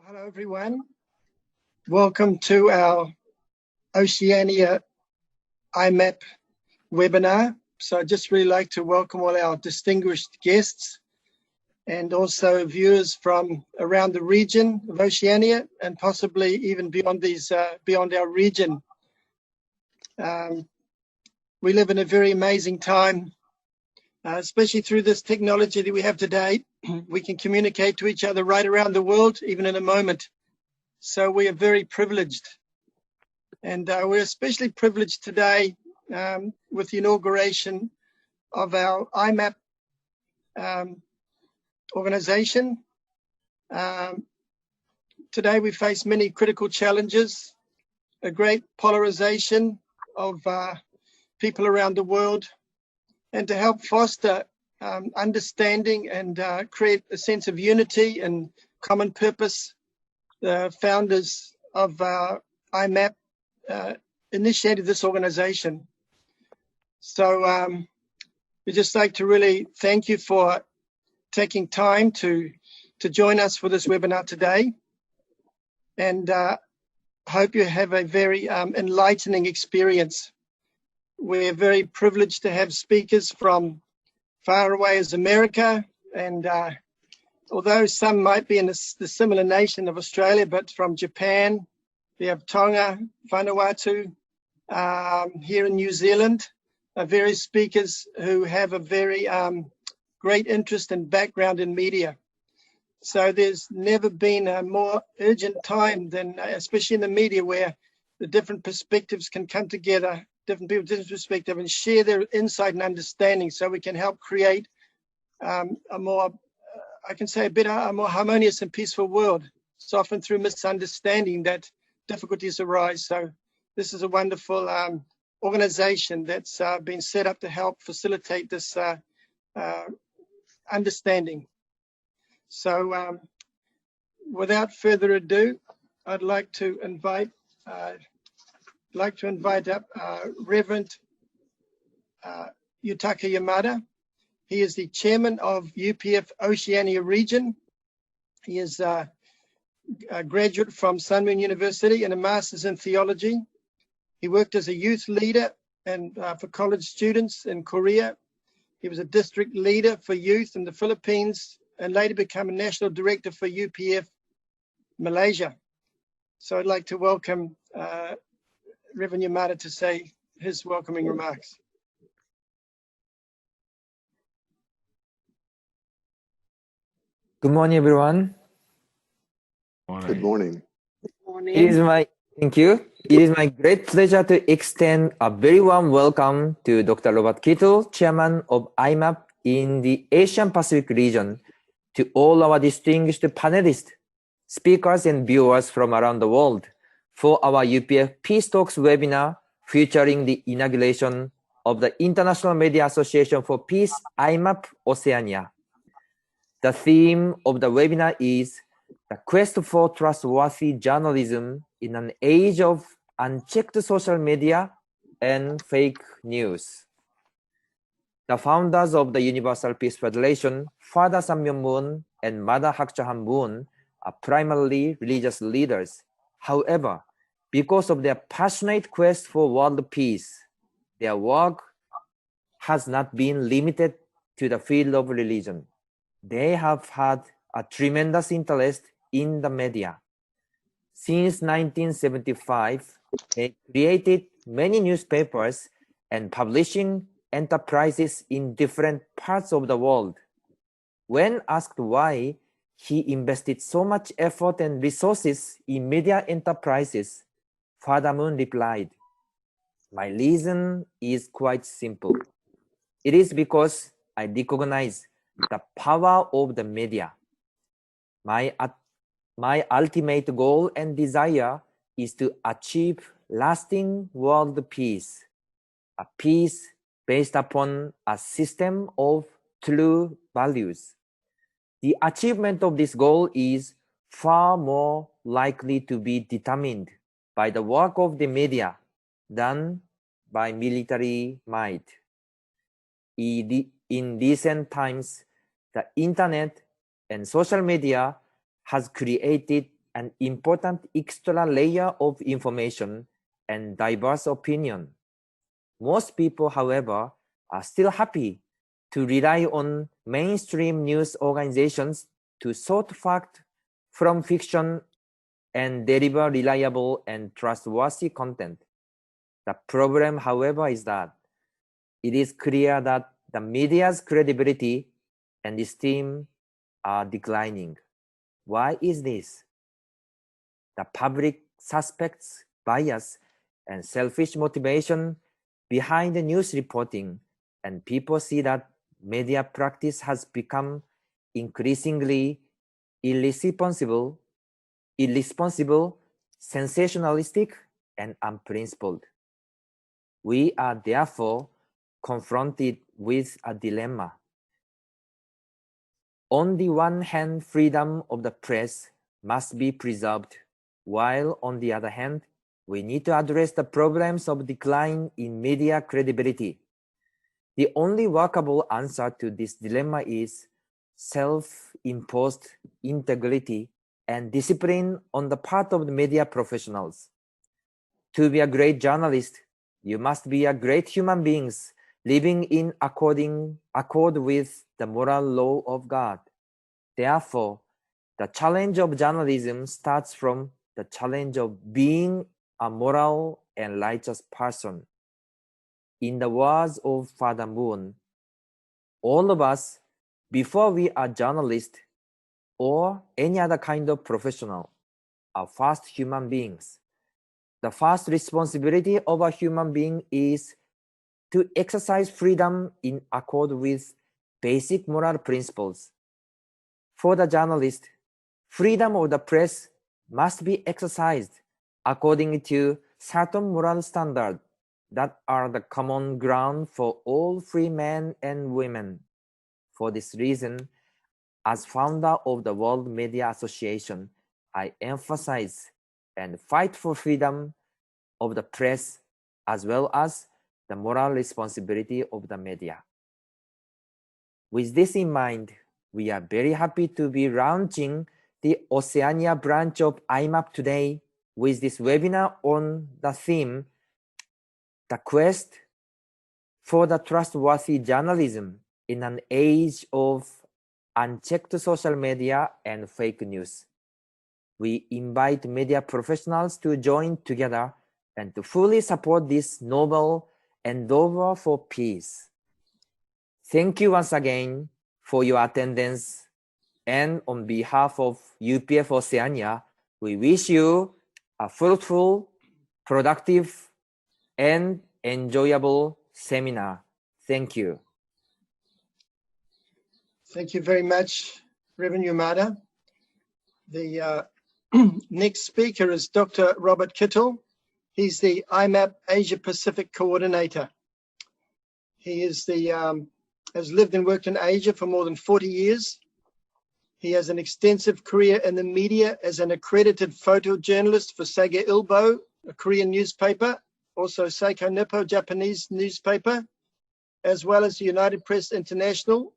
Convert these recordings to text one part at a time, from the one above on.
Hello, everyone. Welcome to our Oceania IMAP webinar. So I'd just really like to welcome all our distinguished guests and also viewers from around the region of Oceania and possibly even beyond beyond our region. We live in a very amazing time, especially through this technology that we have today. We can communicate to each other right around the world, even in a moment. So we are very privileged. And we're especially privileged today with the inauguration of our IMAP organization. Today we face many critical challenges, a great polarization of people around the world, and to help foster understanding and create a sense of unity and common purpose. The founders of IMAP initiated this organization. So we'd just like to really thank you for taking time to join us for this webinar today, and hope you have a very enlightening experience. We're very privileged to have speakers from far away as America, and although some might be in the similar nation of Australia, but from Japan, we have Tonga, Vanuatu, here in New Zealand, various speakers who have a very great interest and background in media. So there's never been a more urgent time than, especially in the media, where the different perspectives can come together, different people, different perspective, and share their insight and understanding, so we can help create a more, I can say, a more harmonious and peaceful world. It's often through misunderstanding that difficulties arise. So this is a wonderful organization that's been set up to help facilitate this understanding. So without further ado, I'd like to invite up Reverend Yutaka Yamada. He is the chairman of UPF Oceania region. He is a graduate from Sun Moon University and a master's in theology. He worked as a youth leader and for college students in Korea. He was a district leader for youth in the Philippines and later became a national director for UPF Malaysia. So I'd like to welcome Reverend Yamada to say his welcoming remarks. Good morning, everyone. Good morning. Thank you. It is my great pleasure to extend a very warm welcome to Dr. Robert Kittle, Chairman of IMAP in the Asian Pacific region, to all our distinguished panelists, speakers, and viewers from around the world for our UPF Peace Talks webinar featuring the inauguration of the International Media Association for Peace, IMAP Oceania. The theme of the webinar is the quest for trustworthy journalism in an age of unchecked social media and fake news. The founders of the Universal Peace Federation, Father Sam-myung Moon and Mother Hak-cha-han Moon, are primarily religious leaders. However, because of their passionate quest for world peace, their work has not been limited to the field of religion. They have had a tremendous interest in the media. Since 1975, they created many newspapers and publishing enterprises in different parts of the world. When asked why he invested so much effort and resources in media enterprises, Father Moon replied, "My reason is quite simple. It is because I recognize the power of the media. My ultimate goal and desire is to achieve lasting world peace, a peace based upon a system of true values. The achievement of this goal is far more likely to be determined by the work of the media than by military might. In recent times, the internet and social media has created an important extra layer of information and diverse opinion. Most people, however, are still happy to rely on mainstream news organizations to sort fact from fiction and deliver reliable and trustworthy content. The problem, however, is that it is clear that the media's credibility and esteem are declining. Why is this? The public suspects bias and selfish motivation behind the news reporting, and people see that media practice has become increasingly irresponsible, sensationalistic, and unprincipled. We are therefore confronted with a dilemma. On the one hand, freedom of the press must be preserved, while on the other hand, we need to address the problems of decline in media credibility. The only workable answer to this dilemma is self-imposed integrity and discipline on the part of the media professionals. To be a great journalist, you must be a great human being, living in accord with the moral law of God. Therefore, the challenge of journalism starts from the challenge of being a moral and righteous person. In the words of Father Moon, all of us, before we are journalists or any other kind of professional, are first human beings. The first responsibility of a human being is to exercise freedom in accord with basic moral principles. For the journalist, freedom of the press must be exercised according to certain moral standards that are the common ground for all free men and women. For this reason, as founder of the World Media Association, I emphasize and fight for freedom of the press as well as the moral responsibility of the media. With this in mind, we are very happy to be launching the Oceania branch of IMAP today with this webinar on the theme, The Quest for the Trustworthy Journalism in an Age of Unchecked Social Media and Fake News. We invite media professionals to join together and to fully support this noble endeavor for peace. Thank you once again for your attendance, and on behalf of UPF Oceania, we wish you a fruitful, productive, and enjoyable seminar. Thank you. Thank you very much, Reverend Yamada. The next speaker is Dr. Robert Kittle. He's the IMAP Asia Pacific Coordinator. He is has lived and worked in Asia for more than 40 years. He has an extensive career in the media as an accredited photojournalist for Saga Ilbo, a Korean newspaper, also Seiko Nippo, Japanese newspaper, as well as the United Press International.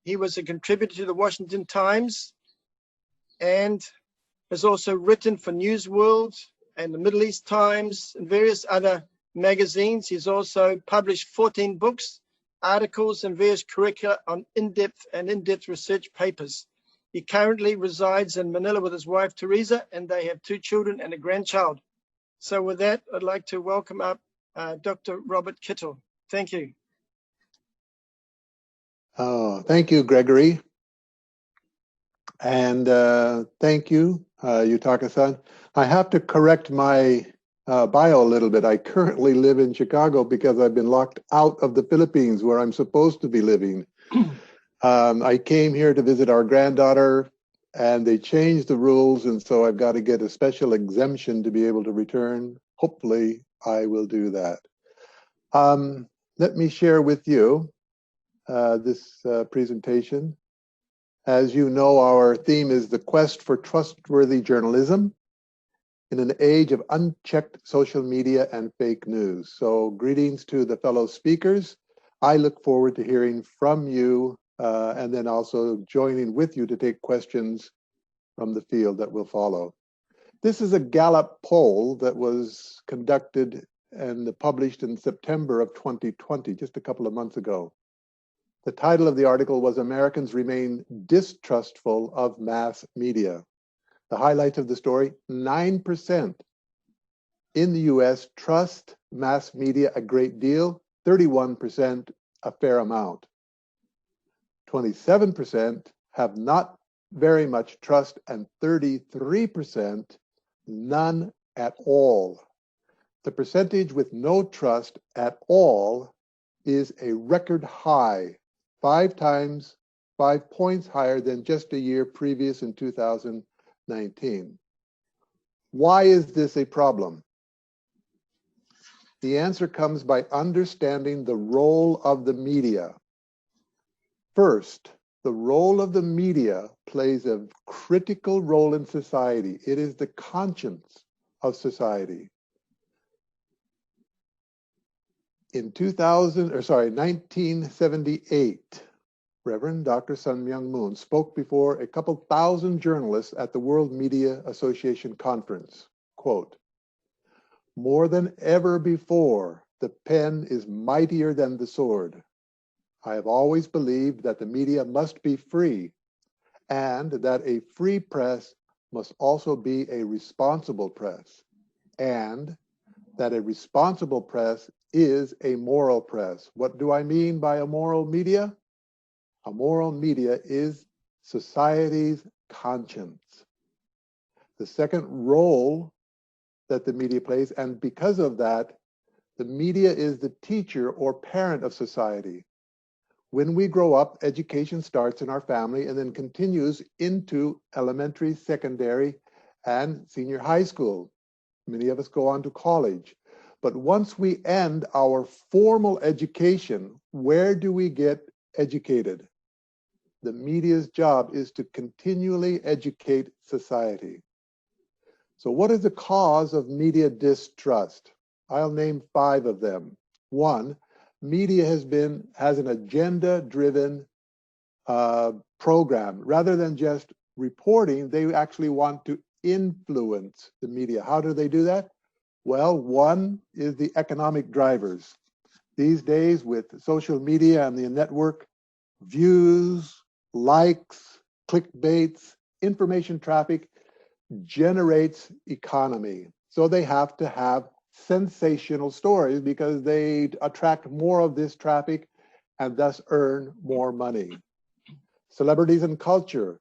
He was a contributor to the Washington Times and has also written for News World and the Middle East Times and various other magazines. He's also published 14 books, articles, and various curricula on in-depth research papers. He currently resides in Manila with his wife, Teresa, and they have 2 children and a grandchild. So with that, I'd like to welcome up Dr. Robert Kittle. Thank you. Oh, thank you, Gregory. And thank you, Yutaka-san. I have to correct my bio a little bit. I currently live in Chicago because I've been locked out of the Philippines where I'm supposed to be living. I came here to visit our granddaughter and they changed the rules, and so I've got to get a special exemption to be able to return. Hopefully I will do that. Let me share with you this presentation. As you know, our theme is the quest for trustworthy journalism in an age of unchecked social media and fake news. So greetings to the fellow speakers. I look forward to hearing from you and then also joining with you to take questions from the field that will follow. This is a Gallup poll that was conducted and published in September of 2020, just a couple of months ago. The title of the article was Americans Remain Distrustful of Mass Media. The highlights of the story, 9% in the US trust mass media a great deal, 31% a fair amount. 27% have not very much trust, and 33% none at all. The percentage with no trust at all is a record high, 5 points higher than just a year previous in 2019. Why is this a problem? The answer comes by understanding the role of the media. First, the role of the media plays a critical role in society. It is the conscience of society. In 1978, Reverend Dr. Sun Myung Moon spoke before a couple thousand journalists at the World Media Association conference. Quote, "More than ever before, the pen is mightier than the sword. I have always believed that the media must be free, and that a free press must also be a responsible press, and that a responsible press is a moral press." What do I mean by a moral media? A moral media is society's conscience. The second role that the media plays, and because of that, the media is the teacher or parent of society. When we grow up, education starts in our family and then continues into elementary, secondary, and senior high school. Many of us go on to college. But once we end our formal education, where do we get educated? The media's job is to continually educate society. So what is the cause of media distrust? I'll name 5 of them. 1, media has an agenda-driven program. Rather than just reporting, they actually want to influence the media. How do they do that? Well, one is the economic drivers. These days with social media and the network, views, likes, clickbaits, information traffic generates economy. So they have to have sensational stories because they attract more of this traffic and thus earn more money. Celebrities and culture,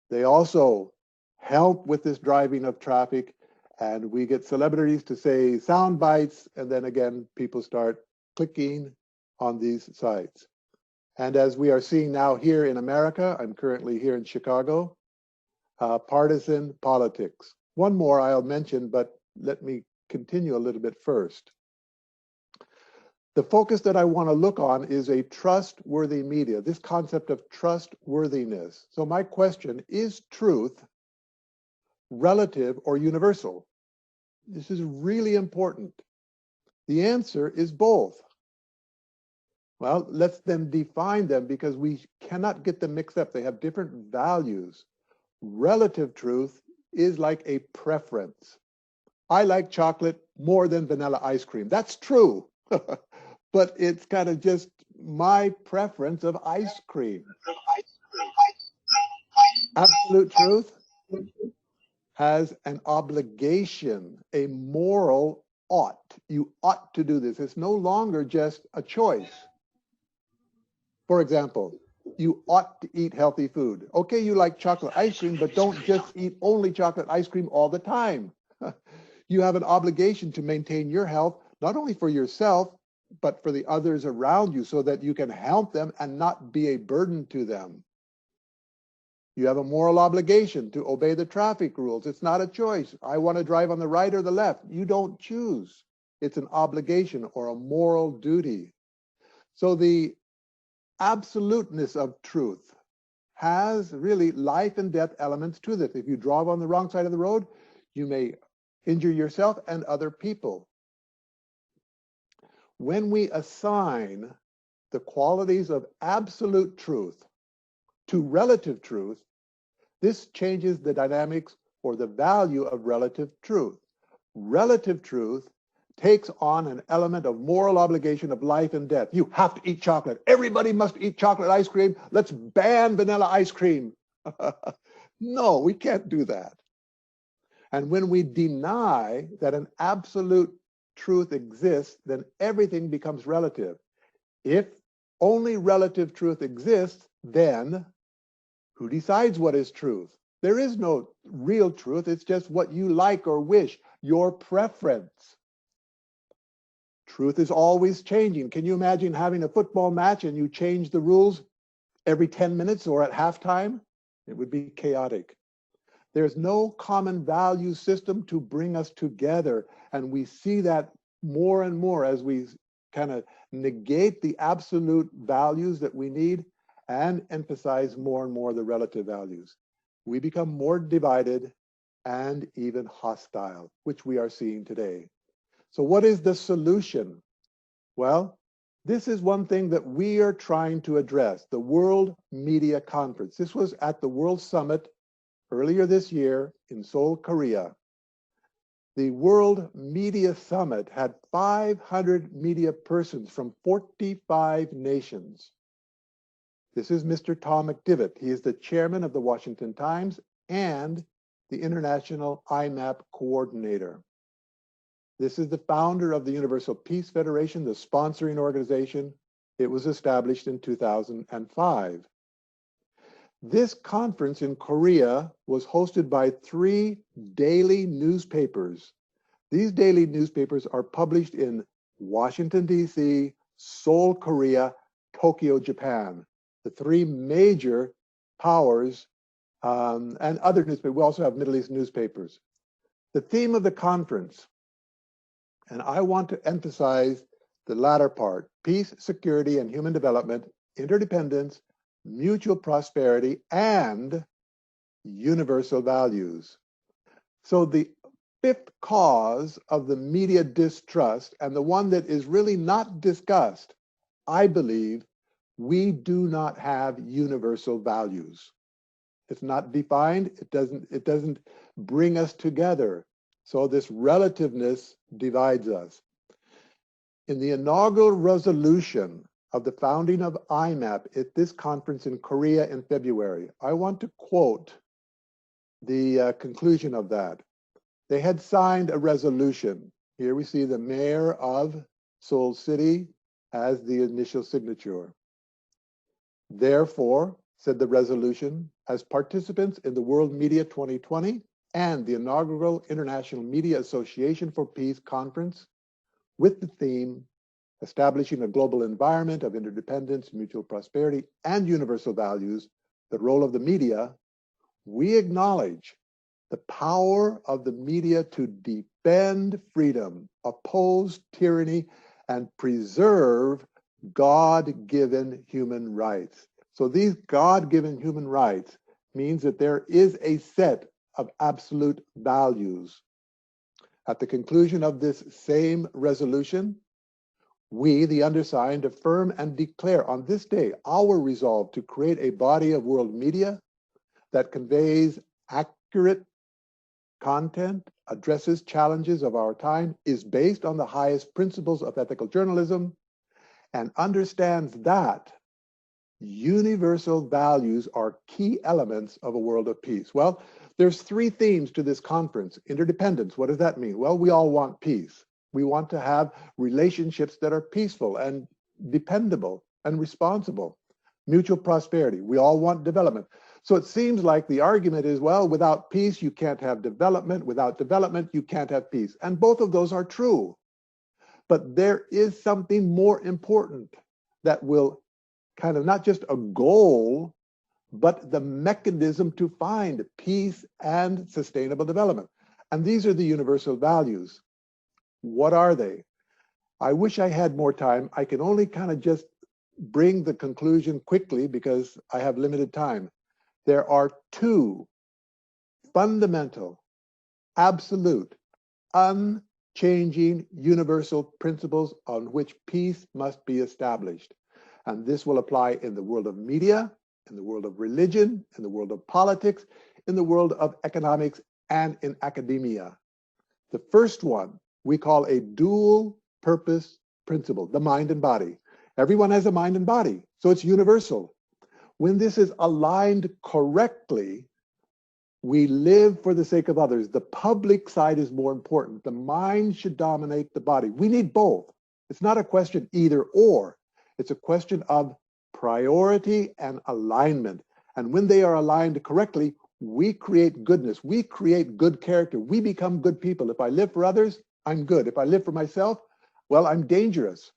they also help with this driving of traffic, and we get celebrities to say sound bites, and then again, people start clicking on these sites. And as we are seeing now here in America, I'm currently here in Chicago, partisan politics. One more I'll mention, but let me continue a little bit first. The focus that I want to look on is a trustworthy media, this concept of trustworthiness. So my question, is truth relative or universal? This is really important. The answer is both. Well, let's then define them because we cannot get them mixed up. They have different values. Relative truth is like a preference. I like chocolate more than vanilla ice cream. That's true, but it's kind of just my preference of ice cream. Absolute truth has an obligation, a moral ought. You ought to do this. It's no longer just a choice. For example, you ought to eat healthy food. Okay, you like chocolate ice cream, but don't just eat only chocolate ice cream all the time. You have an obligation to maintain your health, not only for yourself, but for the others around you so that you can help them and not be a burden to them. You have a moral obligation to obey the traffic rules. It's not a choice. I want to drive on the right or the left. You don't choose. It's an obligation or a moral duty. So the absoluteness of truth has really life and death elements to this. If you drive on the wrong side of the road, you may injure yourself and other people. When we assign the qualities of absolute truth to relative truth, this changes the dynamics or the value of relative truth. Relative truth takes on an element of moral obligation of life and death. You have to eat chocolate. Everybody must eat chocolate ice cream. Let's ban vanilla ice cream. No, we can't do that. And when we deny that an absolute truth exists, then everything becomes relative. If only relative truth exists, then who decides what is truth? There is no real truth. It's just what you like or wish, your preference. Truth is always changing. Can you imagine having a football match and you change the rules every 10 minutes or at halftime? It would be chaotic. There's no common value system to bring us together. And we see that more and more as we kind of negate the absolute values that we need and emphasize more and more the relative values. We become more divided and even hostile, which we are seeing today. So what is the solution? Well, this is one thing that we are trying to address, the World Media Conference. This was at the World Summit earlier this year in Seoul, Korea. The World Media Summit had 500 media persons from 45 nations. This is Mr. Tom McDivitt. He is the chairman of the Washington Times and the International IMAP coordinator. This is the founder of the Universal Peace Federation, the sponsoring organization. It was established in 2005. This conference in Korea was hosted by 3 daily newspapers. These daily newspapers are published in Washington, D.C., Seoul, Korea, Tokyo, Japan, the 3 major powers, and other newspapers. We also have Middle East newspapers. The theme of the conference, and I want to emphasize the latter part, peace, security, and human development, interdependence, mutual prosperity, and universal values. So the 5th cause of the media distrust, and the one that is really not discussed, I believe, we do not have universal values. It's not defined. It doesn't bring us together. So this relativeness divides us. In the inaugural resolution of the founding of IMAP at this conference in Korea in February, I want to quote the conclusion of that. They had signed a resolution. Here we see the mayor of Seoul City as the initial signature. Therefore, said the resolution, as participants in the World Media 2020 and the inaugural International Media Association for Peace Conference with the theme, establishing a global environment of interdependence, mutual prosperity, and universal values, the role of the media, we acknowledge the power of the media to defend freedom, oppose tyranny, and preserve God-given human rights. So these God-given human rights means that there is a set of absolute values. At the conclusion of this same resolution, we, the undersigned, affirm and declare on this day our resolve to create a body of world media that conveys accurate content, addresses challenges of our time, is based on the highest principles of ethical journalism, and understands that universal values are key elements of a world of peace. Well, there's 3 themes to this conference. Interdependence, what does that mean? Well, we all want peace. We want to have relationships that are peaceful and dependable and responsible. Mutual prosperity, we all want development. So it seems like the argument is, well, without peace, you can't have development. Without development, you can't have peace. And both of those are true. But there is something more important that will kind of not just a goal, but the mechanism to find peace and sustainable development. And these are the universal values. What are they? I wish I had more time. I can only kind of just bring the conclusion quickly because I have limited time. There are 2 fundamental, absolute, unchanging universal principles on which peace must be established. And this will apply in the world of media, in the world of religion, in the world of politics, in the world of economics, and in academia. The first one we call a dual purpose principle, the mind and body. Everyone has a mind and body, so it's universal. When this is aligned correctly, we live for the sake of others. The public side is more important. The mind should dominate the body. We need both. It's not a question either or. It's a question of priority and alignment. And when they are aligned correctly, we create goodness. We create good character. We become good people. If I live for others, I'm good. If I live for myself, well, I'm dangerous.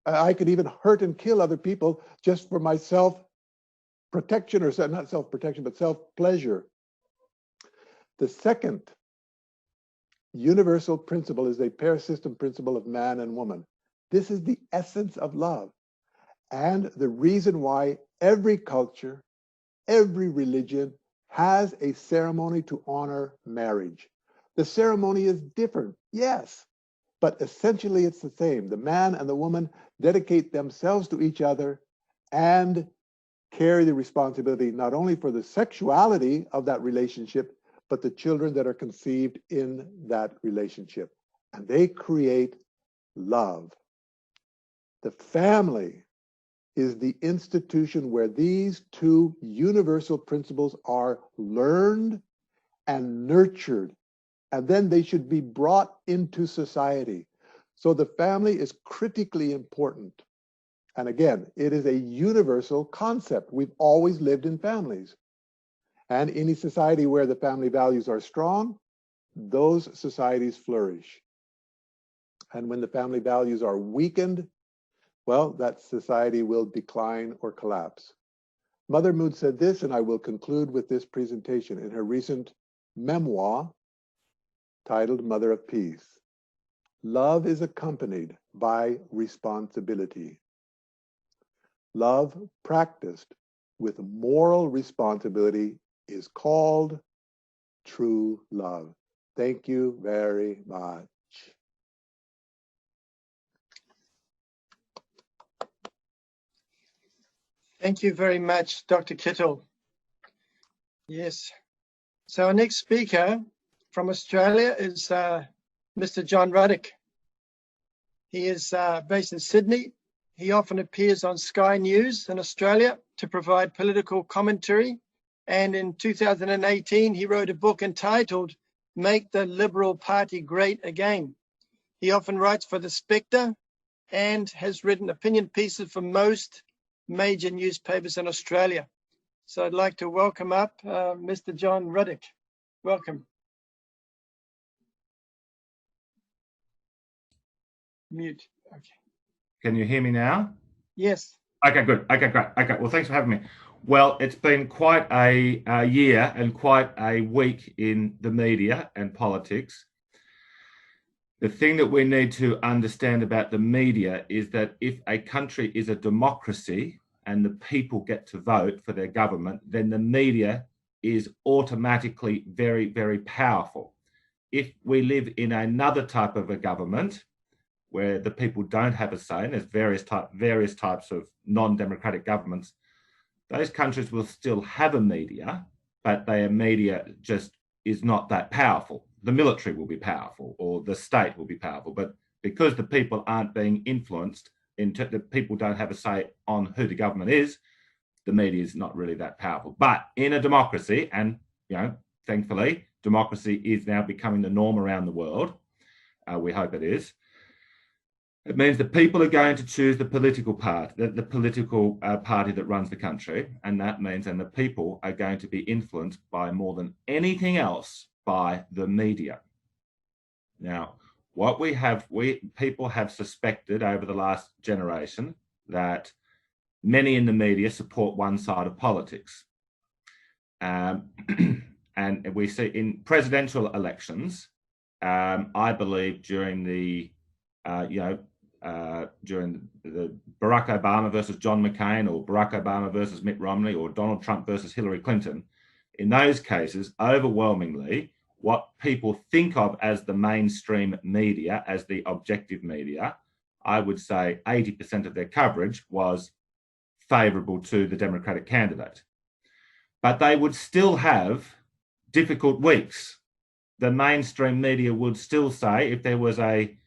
I could even hurt and kill other people just for my self-protection, or not self-protection, but self-pleasure. The second universal principle is a pair system principle of man and woman. This is the essence of love, and the reason why every culture, every religion has a ceremony to honor marriage. The ceremony is different, yes, but essentially it's the same. The man and the woman dedicate themselves to each other and carry the responsibility not only for the sexuality of that relationship, but the children that are conceived in that relationship. And they create love. The family is the institution where these two universal principles are learned and nurtured, and then they should be brought into society. So the family is critically important. And again, it is a universal concept. We've always lived in families. And any society where the family values are strong, those societies flourish. And when the family values are weakened, well, that society will decline or collapse. Mother Mood said this, and I will conclude with this presentation in her recent memoir titled Mother of Peace. Love is accompanied by responsibility. Love practiced with moral responsibility is called true love. Thank you very much. Thank you very much, Dr. Kittle. Yes. So our next speaker from Australia is Mr. John Ruddick. He is based in Sydney. He often appears on Sky News in Australia to provide political commentary. And in 2018, he wrote a book entitled Make the Liberal Party Great Again. He often writes for The Spectre and has written opinion pieces for most major newspapers in Australia. So I'd like to welcome up Mr. John Ruddick. Welcome. Mute. Okay. Can you hear me now? Yes. Okay, good. Okay, great. Okay, well, thanks for having me. Well, it's been quite a year and quite a week in the media and politics. The thing that we need to understand about the media is that if a country is a democracy and the people get to vote for their government, then the media is automatically very, very powerful. If we live in another type of a government where the people don't have a say, and there's various types of non-democratic governments, those countries will still have a media, but their media just is not that powerful. The military will be powerful, or the state will be powerful, but because the people aren't being influenced, the people don't have a say on who the government is, the media is not really that powerful. But in a democracy, and thankfully, democracy is now becoming the norm around the world. We hope it is. It means that people are going to choose the political party that runs the country, and that means the people are going to be influenced by more than anything else by the media. Now, what people have suspected over the last generation that many in the media support one side of politics, and we see in presidential elections. I believe during the Barack Obama versus John McCain, or Barack Obama versus Mitt Romney, or Donald Trump versus Hillary Clinton, in those cases, overwhelmingly, what people think of as the mainstream media, as the objective media, I would say 80% of their coverage was favourable to the Democratic candidate. But they would still have difficult weeks. the mainstream media would still say, if there was a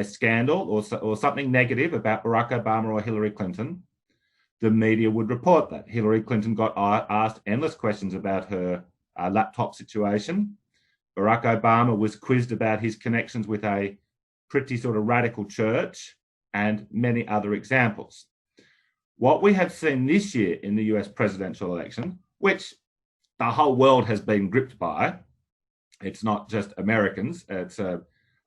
scandal or something negative about Barack Obama or Hillary Clinton, the media would report that. Hillary Clinton got asked endless questions about her laptop situation. Barack Obama was quizzed about his connections with a pretty sort of radical church, and many other examples. What we have seen this year in the US presidential election, which the whole world has been gripped by, it's not just Americans, it's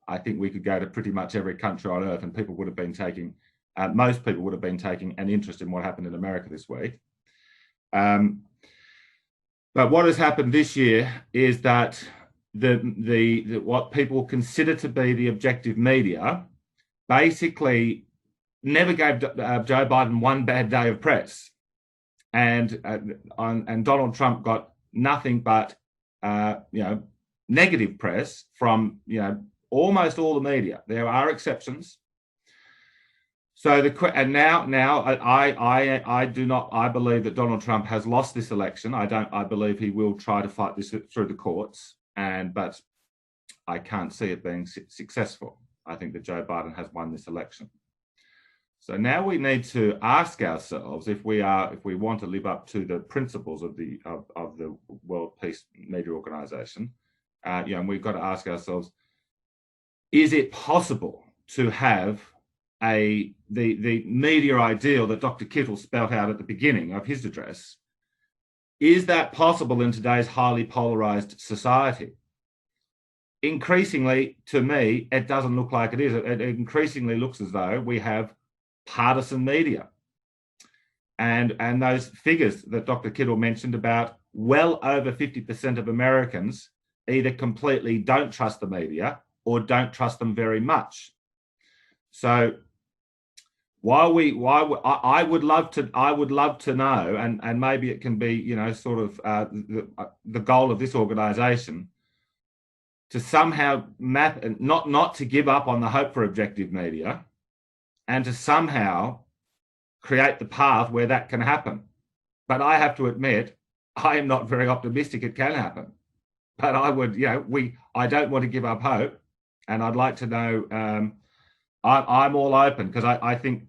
I think we could go to pretty much every country on earth and people would have been taking, most people would have been taking an interest in what happened in America this week. But what has happened this year is that the what people consider to be the objective media basically never gave Joe Biden one bad day of press, and Donald Trump got nothing but negative press from almost all the media. There are exceptions. So I believe that Donald Trump has lost this election. I believe he will try to fight this through the courts, but I can't see it being successful. I think that Joe Biden has won this election. So now we need to ask ourselves if we want to live up to the principles of the World Peace Media Organization. And we've got to ask ourselves: is it possible to have the media ideal that Dr. Kittle spelt out at the beginning of his address? Is that possible in today's highly polarized society? Increasingly, to me, it doesn't look like it is. It increasingly looks as though we have partisan media. And those figures that Dr. Kittle mentioned about well over 50% of Americans either completely don't trust the media or don't trust them very much. So I would love to know, and maybe it can be, sort of the goal of this organization, to somehow map, and not to give up on the hope for objective media, and to somehow create the path where that can happen. But I have to admit, I am not very optimistic it can happen. But I would, I don't want to give up hope, and I'd like to know. I'm all open, because I think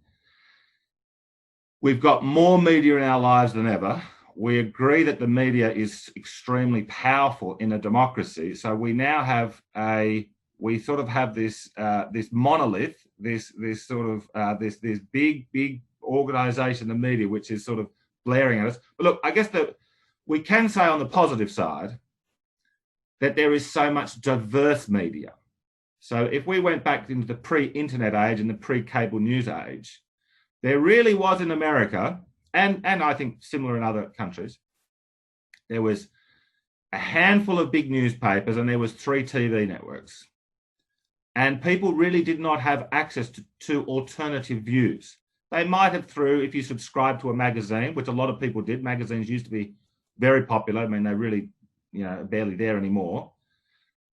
we've got more media in our lives than ever. We agree that the media is extremely powerful in a democracy. So we now have this monolith, this big organization, the media, which is sort of blaring at us. But look, I guess that we can say on the positive side that there is so much diverse media. So if we went back into the pre-internet age and the pre-cable news age, there really was in America, and I think similar in other countries, there was a handful of big newspapers and there was 3 TV networks. And people really did not have access to alternative views. They might have if you subscribed to a magazine, which a lot of people did. Magazines used to be very popular. I mean, they're really, barely there anymore.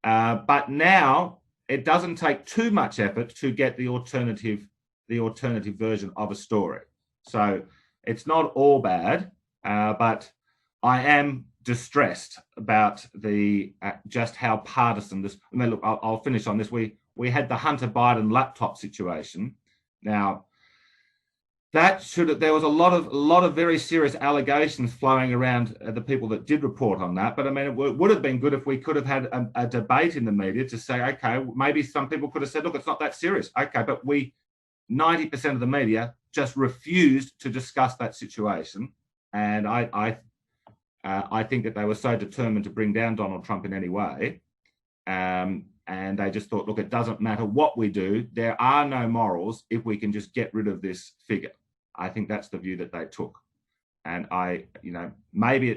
But now it doesn't take too much effort to get the alternative version of a story. So it's not all bad, but I am distressed about just how partisan this. I mean, look, I'll finish on this. We had the Hunter Biden laptop situation. Now, there was a lot of very serious allegations flowing around the people that did report on that. But I mean, it would have been good if we could have had a debate in the media to say, okay, maybe some people could have said, look, it's not that serious. Okay, but 90% of the media just refused to discuss that situation. And I think that they were so determined to bring down Donald Trump in any way. And they just thought, look, it doesn't matter what we do. There are no morals if we can just get rid of this figure. I think that's the view that they took. And maybe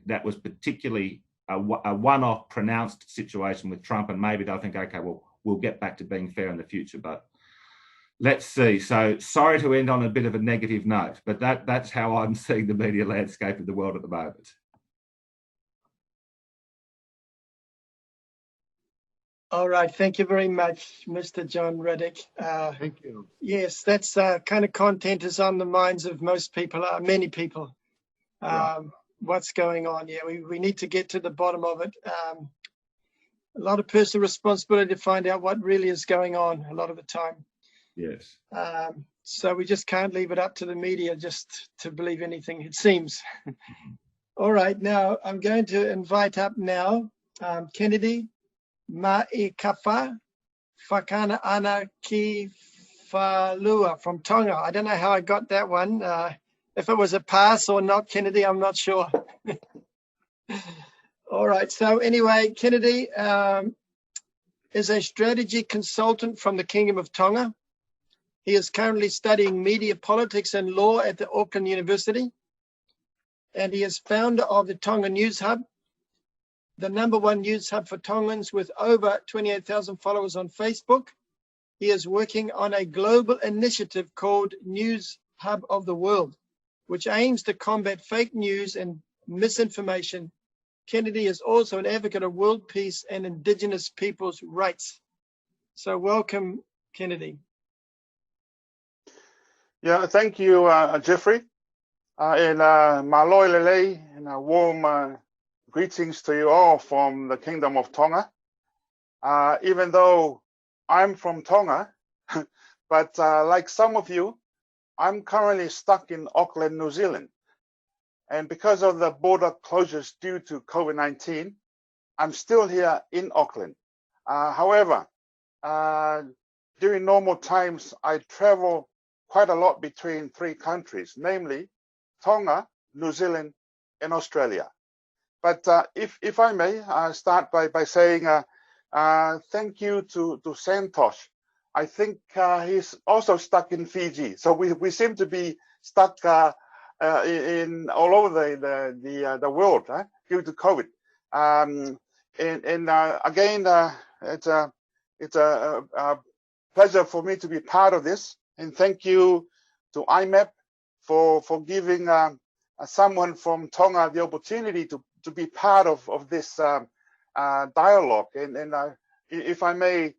that was particularly a one-off pronounced situation with Trump. And maybe they'll think, okay, well, we'll get back to being fair in the future. But let's see. So sorry to end on a bit of a negative note, but that's how I'm seeing the media landscape of the world at the moment. All right. Thank you very much, Mr. John Riddick. Thank you. Yes, that's kind of content is on the minds of most people, many people. What's going on? Yeah, we need to get to the bottom of it. a lot of personal responsibility to find out what really is going on a lot of the time. Yes. So we just can't leave it up to the media just to believe anything, it seems. All right, now I'm going to invite up now Kennedy Ma'ikafa Whakana Ana Ki Whalua from Tonga. I don't know how I got that one. If it was a pass or not, Kennedy, I'm not sure. All right, so anyway, Kennedy is a strategy consultant from the Kingdom of Tonga. He is currently studying media politics and law at the Auckland University. And he is founder of the Tonga News Hub, the #1 news hub for Tongans with over 28,000 followers on Facebook. He is working on a global initiative called News Hub of the World, which aims to combat fake news and misinformation. Kennedy is also an advocate of world peace and Indigenous peoples' rights. So welcome, Kennedy. Yeah, thank you, Jeffrey. And Maloi Lele, and a warm greetings to you all from the Kingdom of Tonga. Even though I'm from Tonga, but like some of you, I'm currently stuck in Auckland, New Zealand. And because of the border closures due to COVID-19, I'm still here in Auckland. However, during normal times, I travel quite a lot between 3 countries, namely Tonga, New Zealand, and Australia. But if I may, start by saying thank you to Santosh. I think he's also stuck in Fiji. So we seem to be stuck in all over the world due to COVID. Again, it's a pleasure for me to be part of this. And thank you to IMAP for giving someone from Tonga the opportunity to be part of this dialogue. And if I may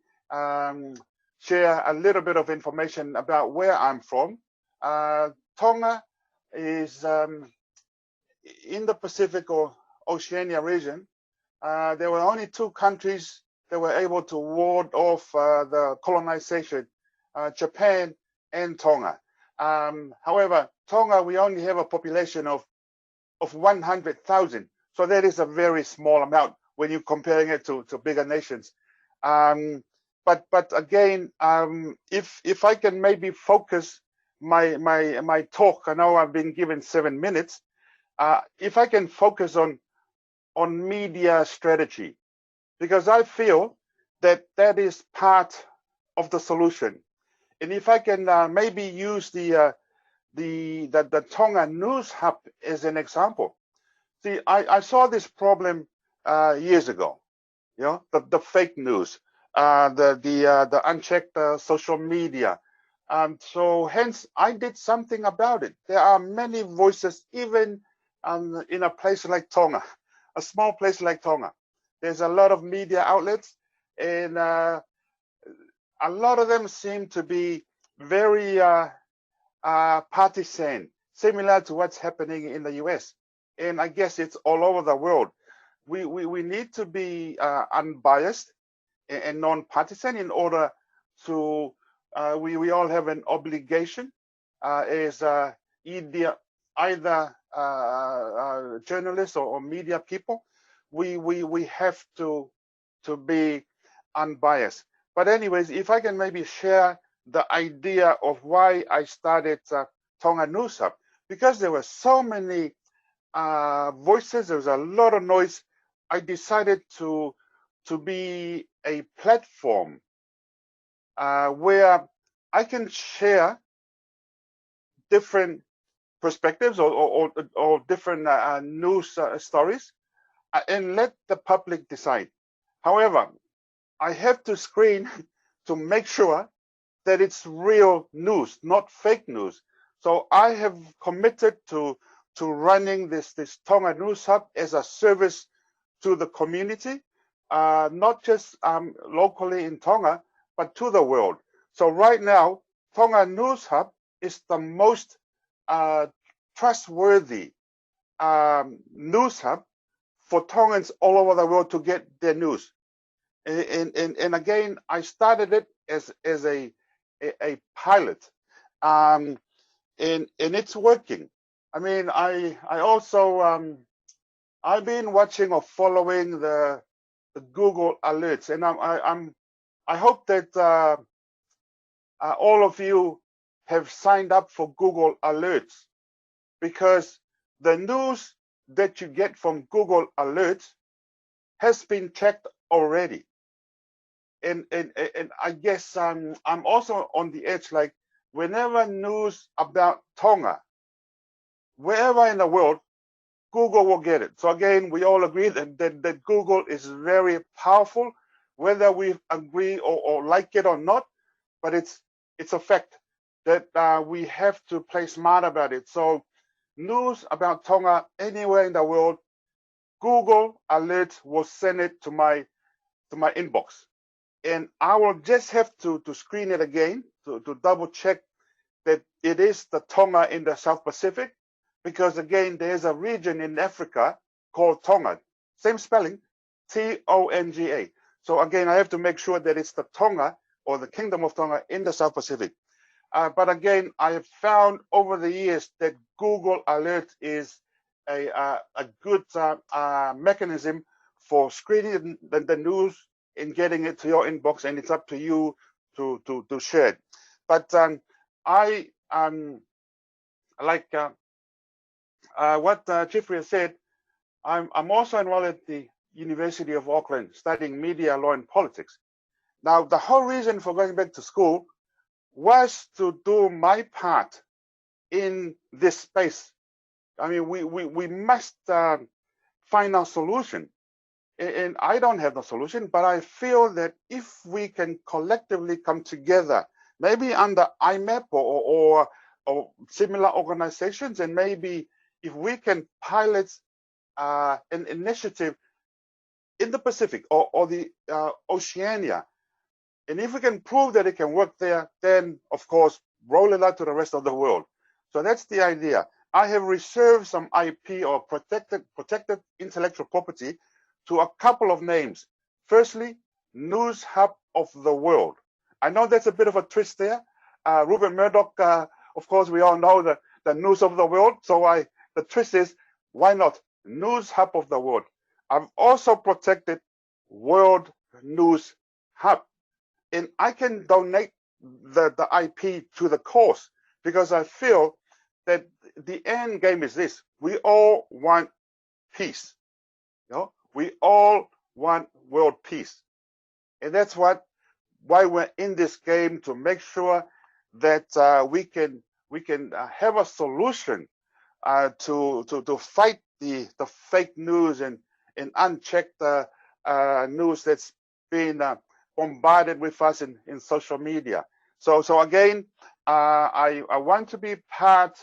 share a little bit of information about where I'm from. Tonga is in the Pacific or Oceania region. There were only 2 countries that were able to ward off the colonization, Japan and Tonga. However, Tonga, we only have a population of 100,000. So that is a very small amount when you're comparing it to bigger nations. But again, if I can maybe focus my talk, I know I've been given 7 minutes. If I can focus on media strategy, because I feel that is part of the solution. And if I can maybe use the Tonga News Hub as an example. See, I saw this problem years ago. You know, the fake news, the unchecked social media. So hence, I did something about it. There are many voices, even in a place like Tonga, a small place like Tonga. There's a lot of media outlets, and a lot of them seem to be very partisan, similar to what's happening in the US. And I guess it's all over the world. We need to be unbiased and non-partisan in order to, we all have an obligation as either journalists or media people. We have to be unbiased. But anyways, if I can maybe share the idea of why I started Tonga News Hub, because there were so many voices, there was a lot of noise. I decided to be a platform where I can share different perspectives or different news stories and let the public decide. However, I have to screen to make sure that it's real news, not fake news. So I have committed to running this Tonga News Hub as a service to the community, not just locally in Tonga, but to the world. So right now, Tonga News Hub is the most trustworthy news hub for Tongans all over the world to get their news. And again, I started it as a pilot, and it's working. I mean, I also I've been watching or following the Google alerts, and I hope that all of you have signed up for Google alerts, because the news that you get from Google alerts has been checked already. And I guess I'm also on the edge, like whenever news about Tonga, wherever in the world, Google will get it. So again, we all agree that Google is very powerful, whether we agree or like it or not, but it's a fact that we have to play smart about it. So news about Tonga anywhere in the world, Google Alert will send it to my inbox. And I will just have to screen it again to double check that it is the Tonga in the South Pacific, because again, there's a region in Africa called Tonga, same spelling, Tonga. So again, I have to make sure that it's the Tonga or the Kingdom of Tonga in the South Pacific. But again, I have found over the years that Google Alert is a good mechanism for screening the news and getting it to your inbox, and it's up to you to share it. But I like what Jeffrey said. I'm also enrolled at the University of Auckland studying media, law, and politics. Now, the whole reason for going back to school was to do my part in this space. I mean, we must find a solution. And I don't have the solution, but I feel that if we can collectively come together, maybe under IMAP or similar organizations, and maybe if we can pilot an initiative in the Pacific or the Oceania, and if we can prove that it can work there, then of course roll it out to the rest of the world. So that's the idea. I have reserved some IP or protected intellectual property to a couple of names. Firstly, News Hub of the World. I know that's a bit of a twist there. Rupert Murdoch, of course, we all know the news of the world. So the twist is, why not News Hub of the World? I've also protected World News Hub. And I can donate the IP to the cause, because I feel that the end game is this: we all want peace. You know, we all want world peace, and that's why we're in this game, to make sure that we can have a solution to fight the fake news and unchecked news that's been bombarded with us in social media. So again, I want to be part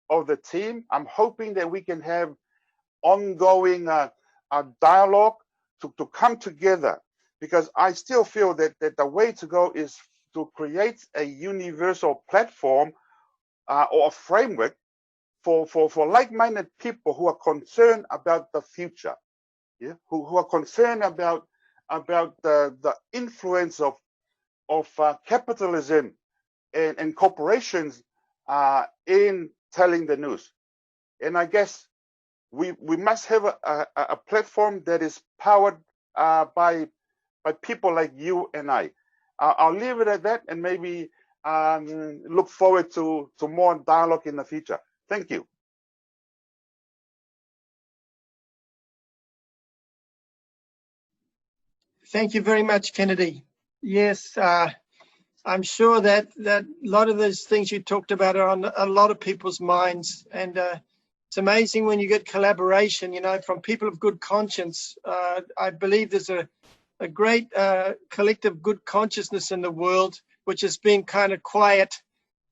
of the team. I'm hoping that we can have ongoing dialogue to come together, because I still feel that the way to go is to create a universal platform or a framework for like-minded people who are concerned about the future, yeah, who are concerned about the influence of capitalism and corporations in telling the news. And I guess we must have a platform that is powered by people like you and I. I'll leave it at that, and maybe look forward to more dialogue in the future. Thank you. Thank you very much, Kennedy. Yes, I'm sure that a lot of those things you talked about are on a lot of people's minds, and it's amazing when you get collaboration, you know, from people of good conscience. I believe there's a great collective good consciousness in the world, which has been kind of quiet,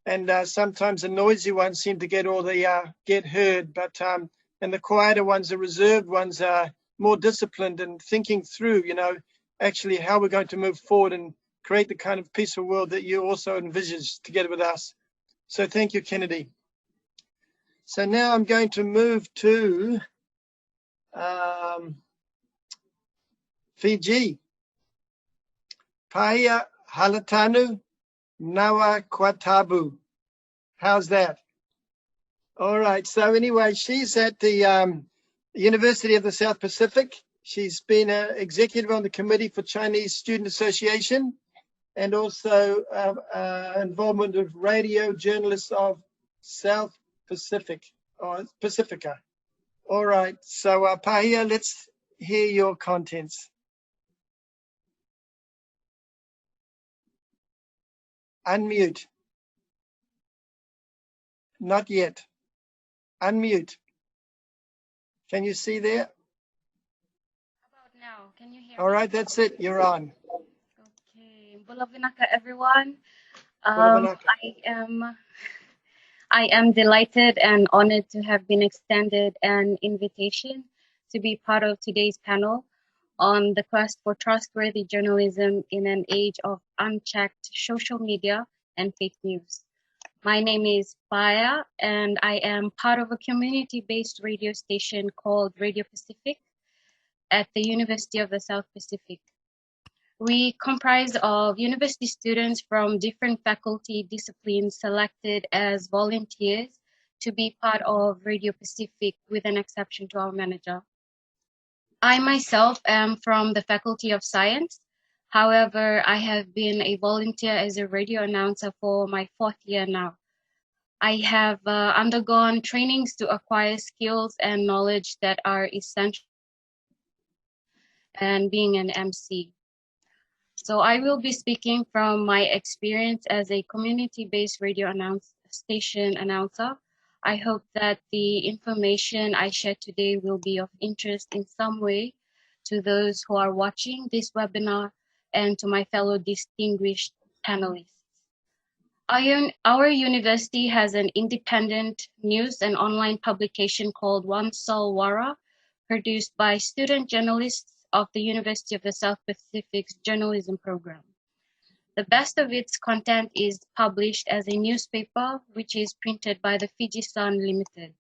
and sometimes the noisy ones seem to get all the get heard, but and the quieter ones, the reserved ones, are more disciplined and thinking through, you know, actually how we're going to move forward and create the kind of peaceful world that you also envisage together with us. So thank you, Kennedy. So now I'm going to move to Fiji. Paia Halatanu Nawa Kwatabu. How's that? All right. So anyway, she's at the University of the South Pacific. She's been an executive on the Committee for Chinese Student Association and also involvement with Radio Journalists of South Pacific or Pacifica. All right. So Pahia, let's hear your contents. Unmute. Not yet. Unmute. Can you see there? How about now? Can you hear All me? right, that's it. You're on. Okay. Bulavinaka, everyone. Bulavinaka. I am delighted and honored to have been extended an invitation to be part of today's panel on the quest for trustworthy journalism in an age of unchecked social media and fake news. My name is Paya, and I am part of a community-based radio station called Radio Pacific at the University of the South Pacific. We comprise of university students from different faculty disciplines selected as volunteers to be part of Radio Pacific, with an exception to our manager. I myself am from the Faculty of Science. However, I have been a volunteer as a radio announcer for my 4th year now. I have undergone trainings to acquire skills and knowledge that are essential and being an MC. So I will be speaking from my experience as a community-based radio station announcer. I hope that the information I share today will be of interest in some way to those who are watching this webinar and to my fellow distinguished panelists. Our university has an independent news and online publication called One Sol Wara, produced by student journalists of the University of the South Pacific's journalism program. The best of its content is published as a newspaper, which is printed by the Fiji Sun Limited.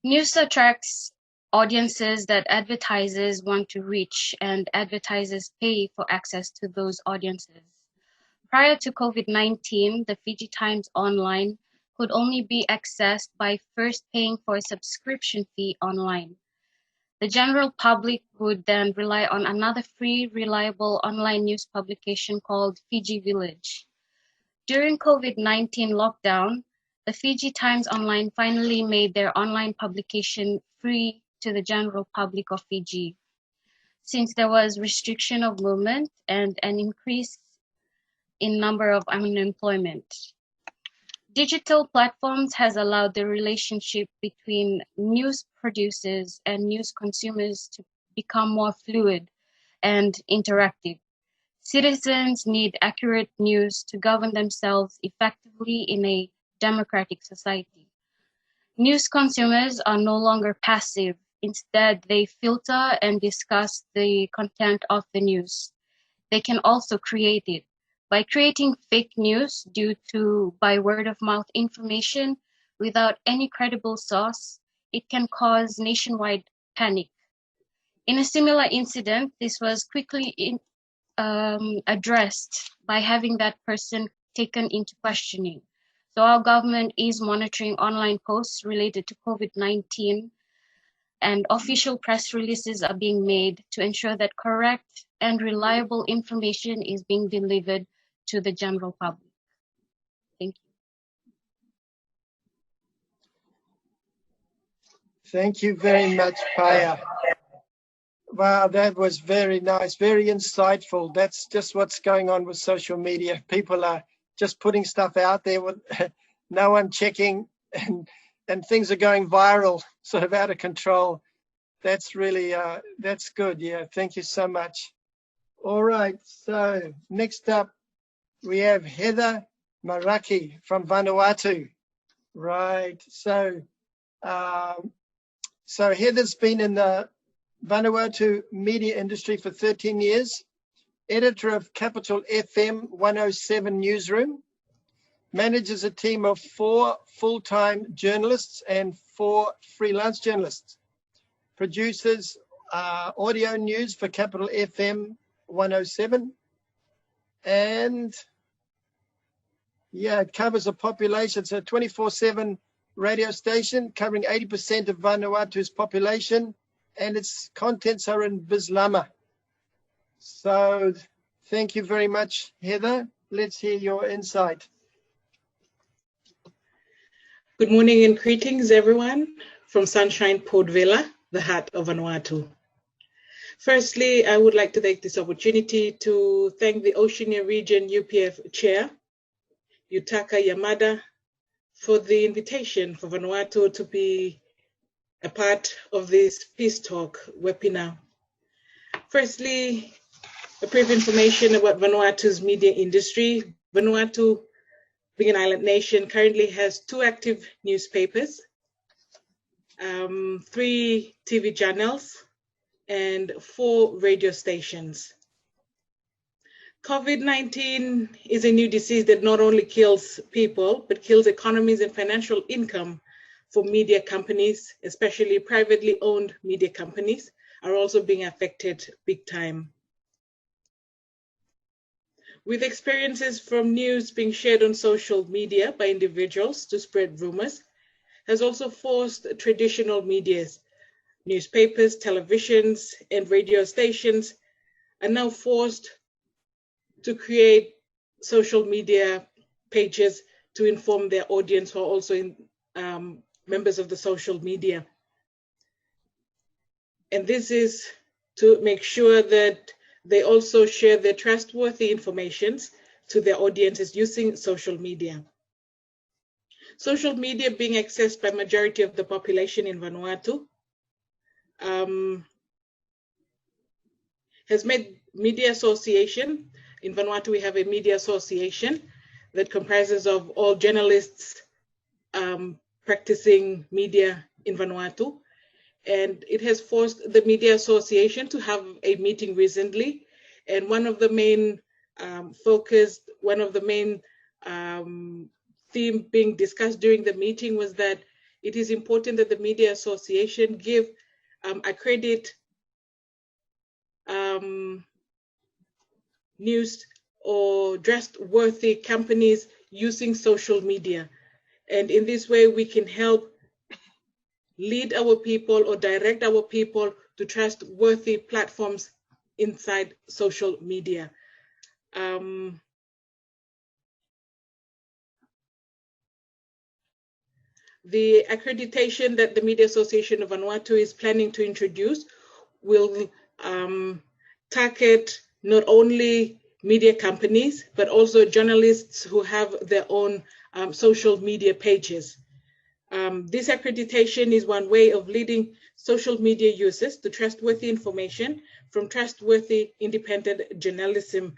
News attracts audiences that advertisers want to reach, and advertisers pay for access to those audiences. Prior to COVID-19, the Fiji Times Online could only be accessed by first paying for a subscription fee online. The general public would then rely on another free, reliable online news publication called Fiji Village. During COVID-19 lockdown, the Fiji Times Online finally made their online publication free to the general public of Fiji, since there was restriction of movement and an increase in number of unemployment. Digital platforms has allowed the relationship between news producers and news consumers to become more fluid and interactive. Citizens need accurate news to govern themselves effectively in a democratic society. News consumers are no longer passive. Instead, they filter and discuss the content of the news. They can also create it. By creating fake news due to by word of mouth information without any credible source, it can cause nationwide panic. In a similar incident, this was quickly addressed by having that person taken into questioning. So our government is monitoring online posts related to COVID-19, and official press releases are being made to ensure that correct and reliable information is being delivered to the general public. Thank you. Thank you very much, Paya. Wow, that was very nice, very insightful. That's just what's going on with social media. People are just putting stuff out there with no one checking, and things are going viral, sort of out of control. That's really, that's good. Yeah, thank you so much. All right, so next up, we have Heather Maraki from Vanuatu. Right, so Heather's been in the Vanuatu media industry for 13 years, editor of Capital FM 107 Newsroom, manages a team of 4 full-time journalists and 4 freelance journalists, produces audio news for Capital FM 107, and yeah, it covers a population. It's a 24/7 radio station covering 80% of Vanuatu's population, and its contents are in Bislama. So thank you very much, Heather. Let's hear your insight. Good morning and greetings, everyone, from Sunshine Port Vila, the heart of Vanuatu. Firstly, I would like to take this opportunity to thank the Oceania Region UPF Chair, Yutaka Yamada, for the invitation for Vanuatu to be a part of this Peace Talk webinar. Firstly, a brief information about Vanuatu's media industry. Vanuatu, being an island nation, currently has 2 active newspapers, 3 TV channels, and 4 radio stations. COVID-19 is a new disease that not only kills people, but kills economies and financial income for media companies, especially privately owned media companies, are also being affected big time. With experiences from news being shared on social media by individuals to spread rumors, has also forced traditional medias, newspapers, televisions, and radio stations are now forced to create social media pages to inform their audience who are also members of the social media. And this is to make sure that they also share their trustworthy information to their audiences using social media. Social media being accessed by majority of the population in Vanuatu has made media association. In Vanuatu, we have a media association that comprises of all journalists practicing media in Vanuatu. And it has forced the media association to have a meeting recently. And one of the main theme being discussed during the meeting was that it is important that the media association give accredit news or trustworthy companies using social media. And in this way, we can help lead our people or direct our people to trustworthy platforms inside social media. The accreditation that the Media Association of Vanuatu is planning to introduce will target not only media companies, but also journalists who have their own social media pages. This accreditation is one way of leading social media users to trustworthy information from trustworthy independent journalism.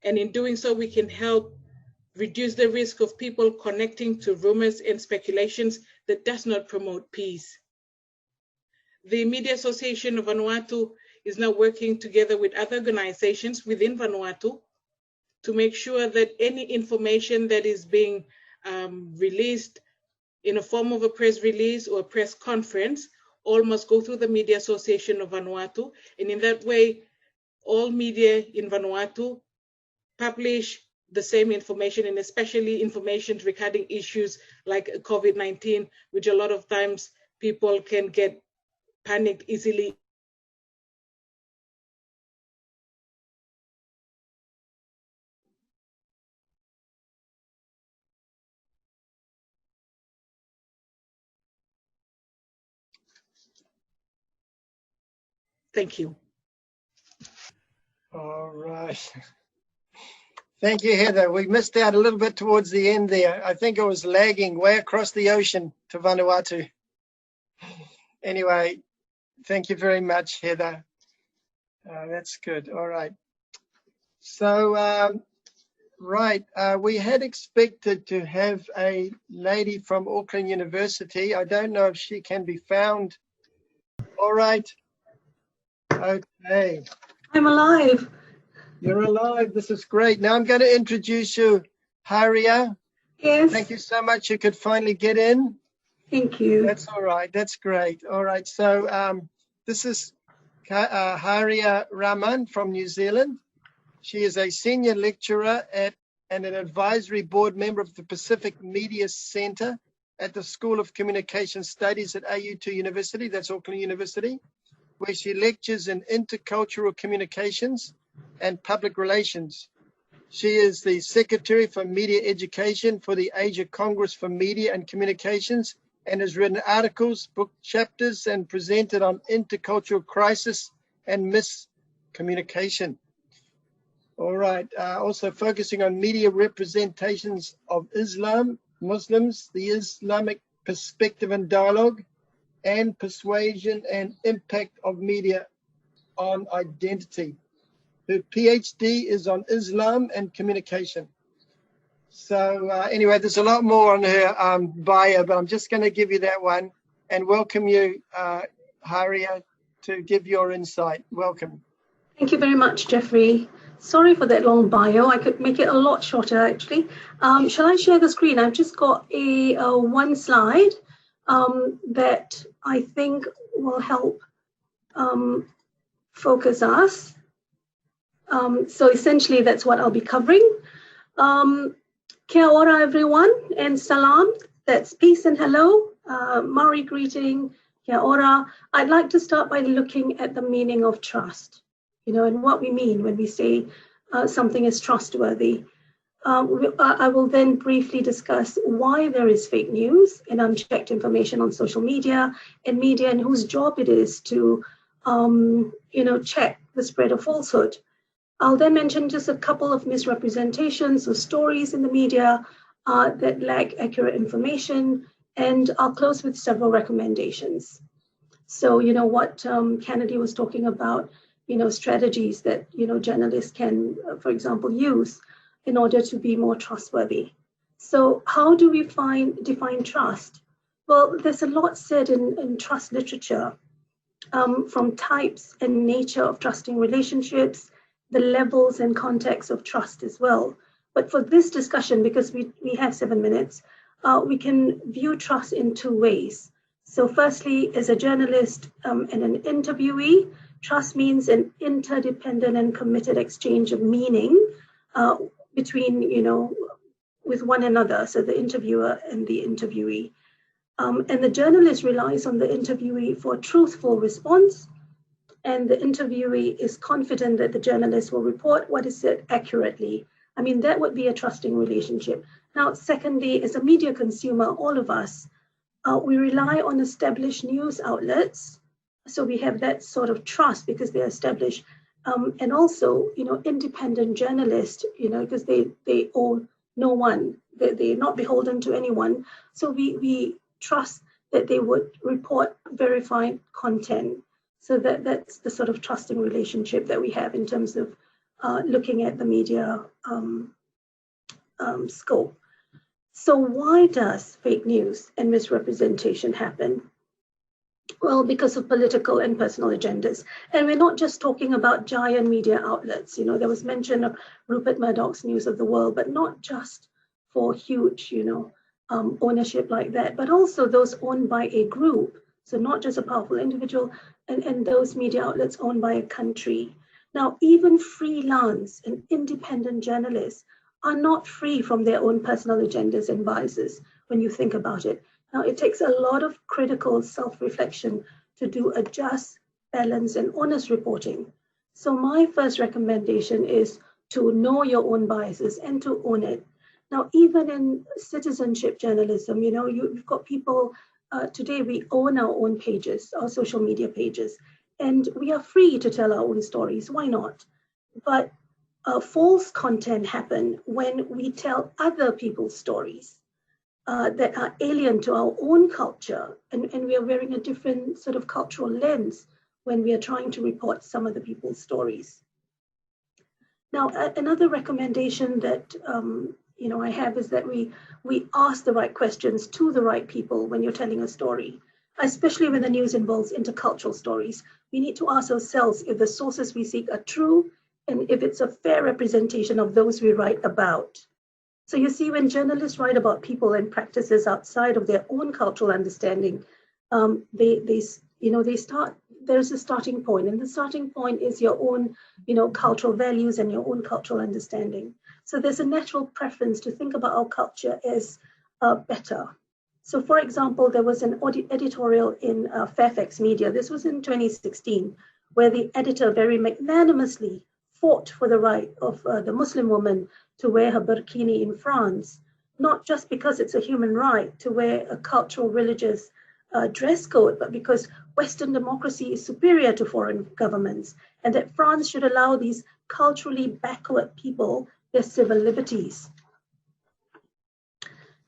And in doing so, we can help reduce the risk of people connecting to rumors and speculations that does not promote peace. The Media Association of Vanuatu is now working together with other organizations within Vanuatu to make sure that any information that is being released in a form of a press release or a press conference, all must go through the Media Association of Vanuatu. And in that way, all media in Vanuatu publish the same information, and especially information regarding issues like COVID-19, which a lot of times people can get panicked easily. Thank you. All right. Thank you, Heather. We missed out a little bit towards the end there. I think it was lagging way across the ocean to Vanuatu. Anyway, thank you very much, Heather. That's good. All right. So, we had expected to have a lady from Auckland University. I don't know if she can be found. All right. Okay. I'm alive. You're alive. This is great. Now I'm going to introduce you, Haria. Yes. Thank you so much. You could finally get in. Thank you. That's all right. That's great. All right. So this is Haria Raman from New Zealand. She is a senior lecturer and an advisory board member of the Pacific Media Center at the School of Communication Studies at AU2 University, that's Auckland University, where she lectures in intercultural communications and public relations. She is the Secretary for Media Education for the Asia Congress for Media and Communications and has written articles, book chapters, and presented on intercultural crisis and miscommunication. All right, also focusing on media representations of Islam, Muslims, the Islamic perspective and dialogue, and persuasion and impact of media on identity. Her PhD is on Islam and communication. So anyway, there's a lot more on her bio, but I'm just going to give you that one and welcome you, Haria, to give your insight. Welcome. Thank you very much, Jeffrey. Sorry for that long bio. I could make it a lot shorter, actually. Shall I share the screen? I've just got a one slide that I think will help focus us. So essentially, that's what I'll be covering. Kia ora, everyone, and salam. That's peace and hello. Maori greeting, kia ora. I'd like to start by looking at the meaning of trust, and what we mean when we say something is trustworthy. I will then briefly discuss why there is fake news and unchecked information on social media and whose job it is to, check the spread of falsehood. I'll then mention just a couple of misrepresentations or stories in the media that lack accurate information, and I'll close with several recommendations. So, what Kennedy was talking about, strategies that, journalists can, for example, use in order to be more trustworthy. So how do we define trust? Well, there's a lot said in trust literature, from types and nature of trusting relationships, the levels and context of trust as well. But for this discussion, because we have 7 minutes, we can view trust in two ways. So firstly, as a journalist and an interviewee, trust means an interdependent and committed exchange of meaning between, with one another, so the interviewer and the interviewee. And the journalist relies on the interviewee for a truthful response, and the interviewee is confident that the journalist will report what is said accurately. I mean, that would be a trusting relationship. Now, secondly, as a media consumer, all of us, we rely on established news outlets. So we have that sort of trust because they're established. And also, independent journalists, because they own no one, they're not beholden to anyone. So we trust that they would report verified content. So that's the sort of trusting relationship that we have in terms of looking at the media scope. So why does fake news and misrepresentation happen? Well, because of political and personal agendas. And we're not just talking about giant media outlets. There was mention of Rupert Murdoch's News of the World, but not just for huge, ownership like that, but also those owned by a group. So not just a powerful individual, and those media outlets owned by a country. Now, even freelance and independent journalists are not free from their own personal agendas and biases when you think about it. Now, it takes a lot of critical self-reflection to do a just, balanced, and honest reporting. So my first recommendation is to know your own biases and to own it. Now, even in citizenship journalism, you've got people, today we own our own pages, our social media pages, and we are free to tell our own stories. Why not? But false content happen when we tell other people's stories that are alien to our own culture, and we are wearing a different sort of cultural lens when we are trying to report some of the people's stories. Now, another recommendation that I have is that we ask the right questions to the right people when you're telling a story, especially when the news involves intercultural stories. We need to ask ourselves if the sources we seek are true and if it's a fair representation of those we write about. So you see, when journalists write about people and practices outside of their own cultural understanding, they start there's a starting point, and the starting point is your own, cultural values and your own cultural understanding. So there's a natural preference to think about our culture as better. So for example, there was an editorial in Fairfax Media, this was in 2016, where the editor very magnanimously fought for the right of the Muslim woman to wear her burkini in France, not just because it's a human right to wear a cultural religious dress code, but because Western democracy is superior to foreign governments, and that France should allow these culturally backward people their civil liberties.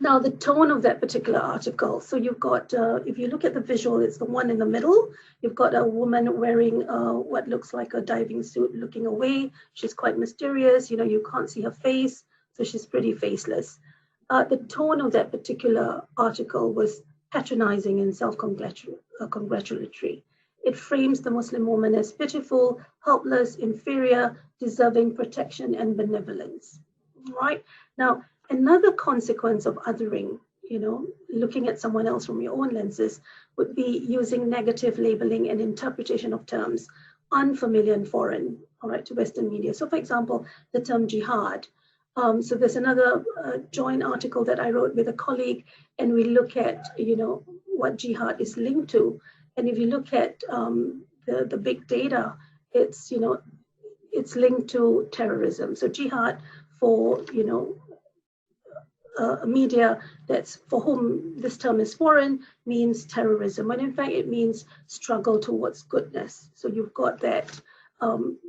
Now, the tone of that particular article. So you've got, if you look at the visual, it's the one in the middle. You've got a woman wearing what looks like a diving suit looking away. She's quite mysterious. You can't see her face. So she's pretty faceless. The tone of that particular article was patronizing and self-congratulatory. It frames the Muslim woman as pitiful, helpless, inferior, deserving protection and benevolence. Right? Now, another consequence of othering, looking at someone else from your own lenses, would be using negative labeling and interpretation of terms, unfamiliar and foreign, all right, to Western media. So for example, the term jihad. So there's another joint article that I wrote with a colleague, and we look at, what jihad is linked to. And if you look at the big data, it's, it's linked to terrorism. So jihad for, media that's for whom this term is foreign means terrorism, when in fact it means struggle towards goodness. So you've got that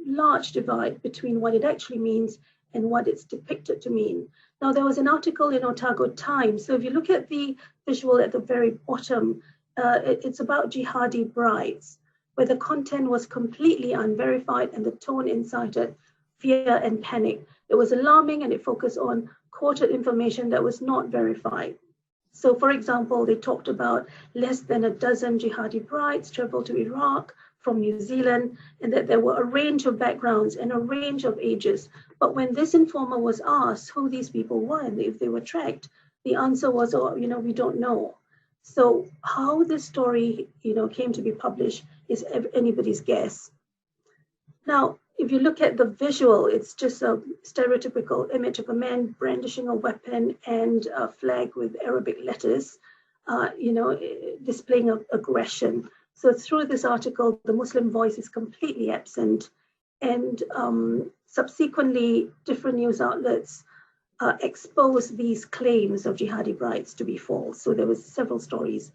large divide between what it actually means and what it's depicted to mean. Now, there was an article in Otago Times. So if you look at the visual at the very bottom, it's about jihadi brides, where the content was completely unverified and the tone incited fear and panic. It was alarming, and it focused on quoted information that was not verified. So for example, they talked about less than a dozen jihadi brides traveled to Iraq from New Zealand, and that there were a range of backgrounds and a range of ages. But when this informer was asked who these people were and if they were tracked, the answer was, oh, we don't know. So how this story, came to be published is anybody's guess. Now, if you look at the visual, it's just a stereotypical image of a man brandishing a weapon and a flag with Arabic letters, displaying aggression. So through this article, the Muslim voice is completely absent, and subsequently, different news outlets exposed these claims of jihadi brides to be false. So there was several stories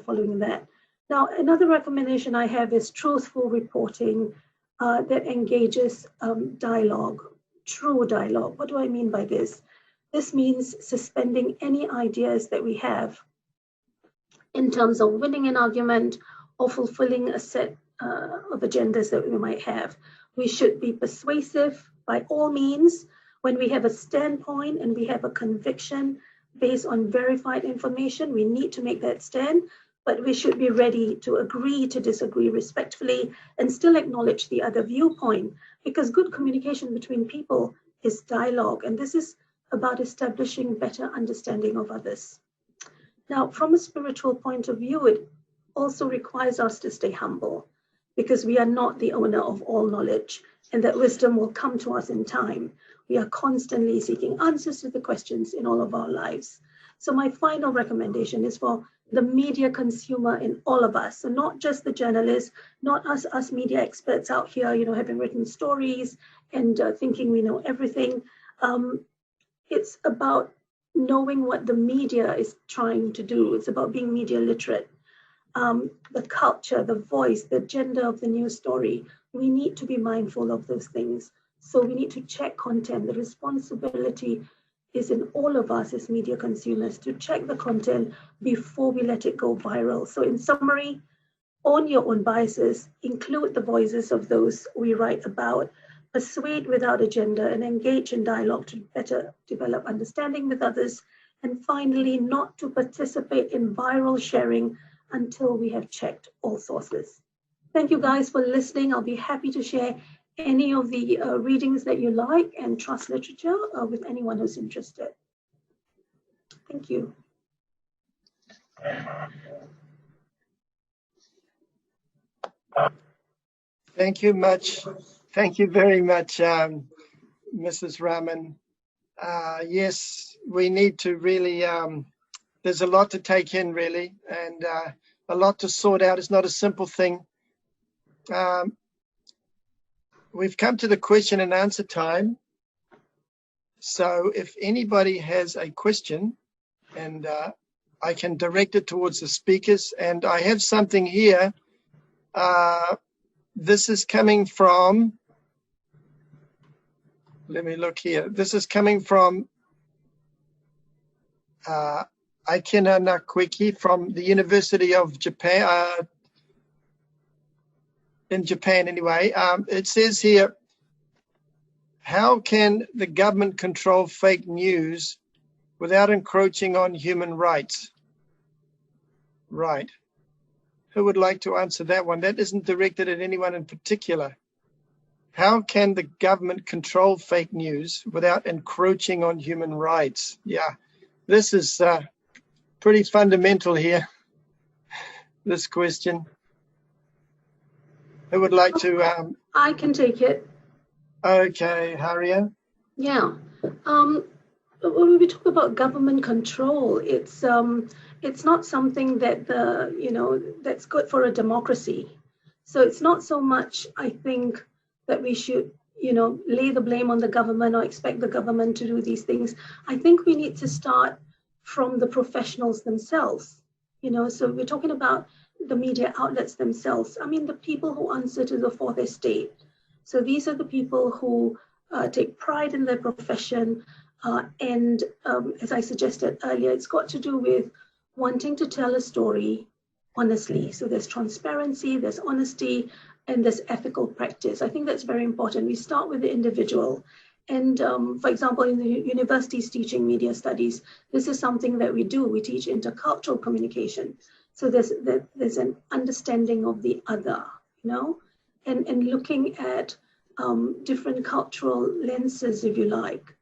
following that. Now, another recommendation I have is truthful reporting that engages dialogue, true dialogue. What do I mean by this? This means suspending any ideas that we have in terms of winning an argument or fulfilling a set of agendas that we might have. We should be persuasive by all means when we have a standpoint and we have a conviction based on verified information. We need to make that stand, but we should be ready to agree to disagree respectfully and still acknowledge the other viewpoint, because good communication between people is dialogue, and this is about establishing better understanding of others. Now, from a spiritual point of view, it also requires us to stay humble, because we are not the owner of all knowledge, and that wisdom will come to us in time. We are constantly seeking answers to the questions in all of our lives. So my final recommendation is for the media consumer in all of us. So not just the journalists, not us media experts out here, having written stories and thinking we know everything. It's about knowing what the media is trying to do. It's about being media literate. The culture, the voice, the gender of the news story. We need to be mindful of those things. So we need to check content. The responsibility is in all of us as media consumers to check the content before we let it go viral. So in summary, own your own biases, include the voices of those we write about, persuade without agenda, and engage in dialogue to better develop understanding with others. And finally, not to participate in viral sharing until we have checked all sources. Thank you guys for listening. I'll be happy to share any of the readings that you like and trust literature with anyone who's interested. Thank you. Thank you much. Thank you very much, Mrs. Rahman. Yes, we need to really, there's a lot to take in really, and a lot to sort out. It's not a simple thing. We've come to the question and answer time. So if anybody has a question, and I can direct it towards the speakers, and I have something here. This is coming from, let me look here. This is coming from Aikina Nakwiki from the University of Japan, in Japan anyway. It says here, how can the government control fake news without encroaching on human rights? Right. Who would like to answer that one? That isn't directed at anyone in particular. How can the government control fake news without encroaching on human rights? Yeah, this is pretty fundamental here, this question. Who would like to? I can take it. Okay, Haria. Yeah. When we talk about government control, it's not something that that's good for a democracy. So it's not so much, I think, that we should lay the blame on the government or expect the government to do these things. I think we need to start from the professionals themselves. So we're talking about the media outlets themselves. I mean, the people who answer to the fourth estate. So these are the people who take pride in their profession. And as I suggested earlier, it's got to do with wanting to tell a story honestly. So there's transparency, there's honesty, and there's ethical practice. I think that's very important. We start with the individual. And for example, in the universities teaching media studies, this is something that we do. We teach intercultural communication. So there's an understanding of the other, and looking at different cultural lenses, if you like,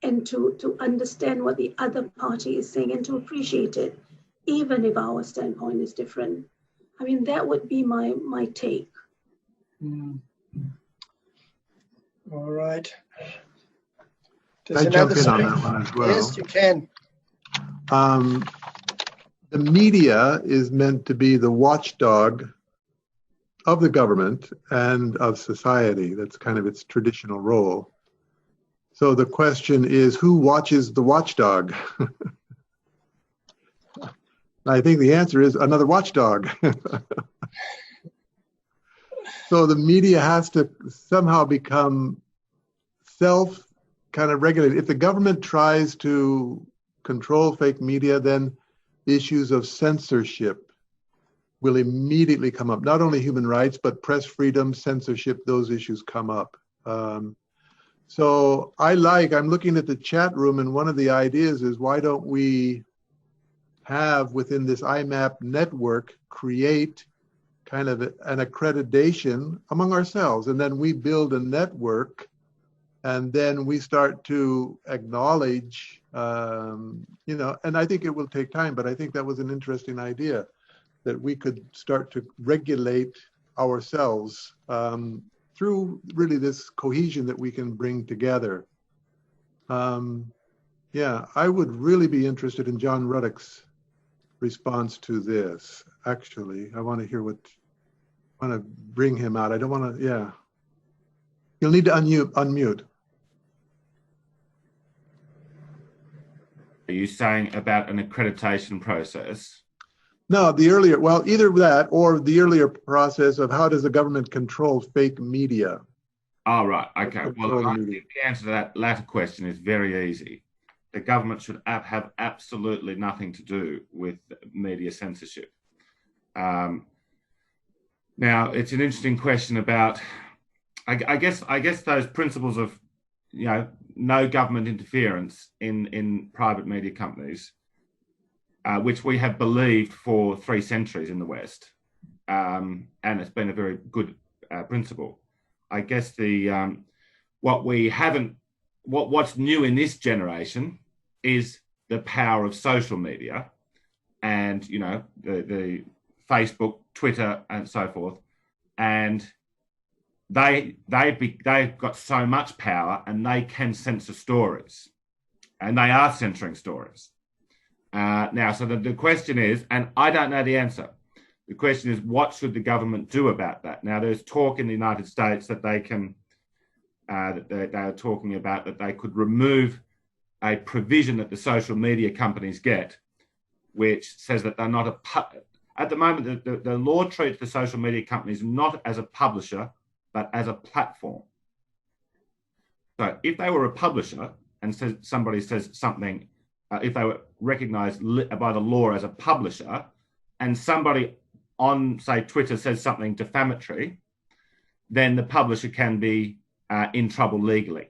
and to understand what the other party is saying and to appreciate it, even if our standpoint is different. I mean, that would be my take. All right. I jump in on that one as well. Yes, you can. The media is meant to be the watchdog of the government and of society. That's kind of its traditional role. So the question is, who watches the watchdog? I think the answer is another watchdog. So the media has to somehow become kind of regulated. If the government tries to control fake media, then issues of censorship will immediately come up. Not only human rights, but press freedom, censorship, those issues come up. So I'm looking at the chat room, and one of the ideas is, why don't we have within this IMAP network create kind of an accreditation among ourselves, and then we build a network, and then we start to acknowledge, and I think it will take time, but I think that was an interesting idea, that we could start to regulate ourselves through really this cohesion that we can bring together. Yeah, I would really be interested in John Ruddock's response to this. Actually, I want to bring him out. I don't want to, yeah. You'll need to unmute. Are you saying about an accreditation process? No, either that or the earlier process of how does the government control fake media? Oh, right. Okay. Well, I think the answer to that latter question is very easy. The government should have absolutely nothing to do with media censorship. Now, it's an interesting question about, I guess those principles of, no government interference in private media companies, which we have believed for 3 centuries in the West, and it's been a very good principle. I guess what's new in this generation is the power of social media, and the Facebook, Twitter, and so forth, and they've got so much power and they can censor stories, and they are censoring stories. Now, so the question is, and I don't know the answer, the question is, what should the government do about that? Now, there's talk in the United States that they can, they are talking about that they could remove a provision that the social media companies get, which says that they're not at the moment, the law treats the social media companies not as a publisher, but as a platform. So if they were a publisher and somebody says something, if they were recognized by the law as a publisher, and somebody on, say, Twitter says something defamatory, then the publisher can be in trouble legally.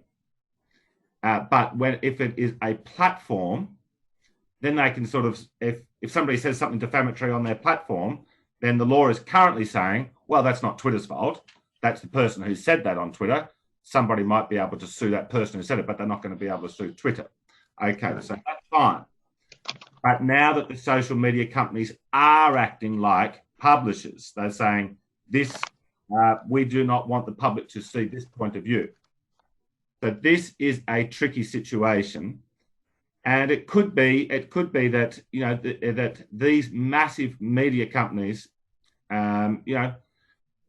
But if it is a platform, then they can sort of, if somebody says something defamatory on their platform, then the law is currently saying, well, that's not Twitter's fault. That's the person who said that on Twitter. Somebody might be able to sue that person who said it, but they're not going to be able to sue Twitter. Okay, so that's fine. But now that the social media companies are acting like publishers, they're saying this, we do not want the public to see this point of view. So this is a tricky situation. And it could be that, you know, that these massive media companies, you know,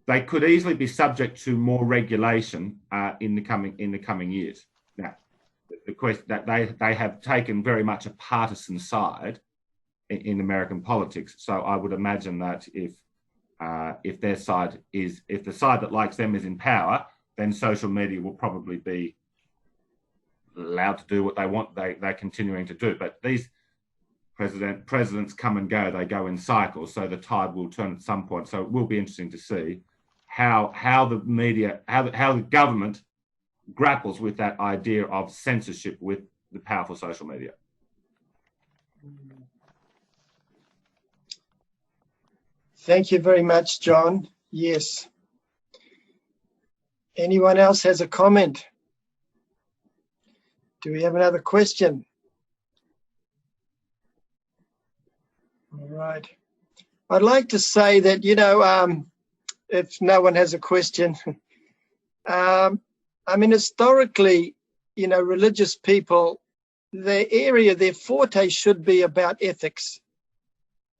they could easily be subject to more regulation in the coming years. Now, the question that they have taken very much a partisan side in American politics. So I would imagine that if their side is, if the side that likes them is in power, then social media will probably be allowed to do what they want. They're continuing to do, but these presidents come and go. They go in cycles, so the tide will turn at some point. So it will be interesting to see how the media, how the government grapples with that idea of censorship with the powerful social media. Thank you very much, John. Yes. Anyone else has a comment? Do we have another question? All right. I'd like to say that, you know, if no one has a question, I mean, historically, you know, religious people, their area, their forte should be about ethics.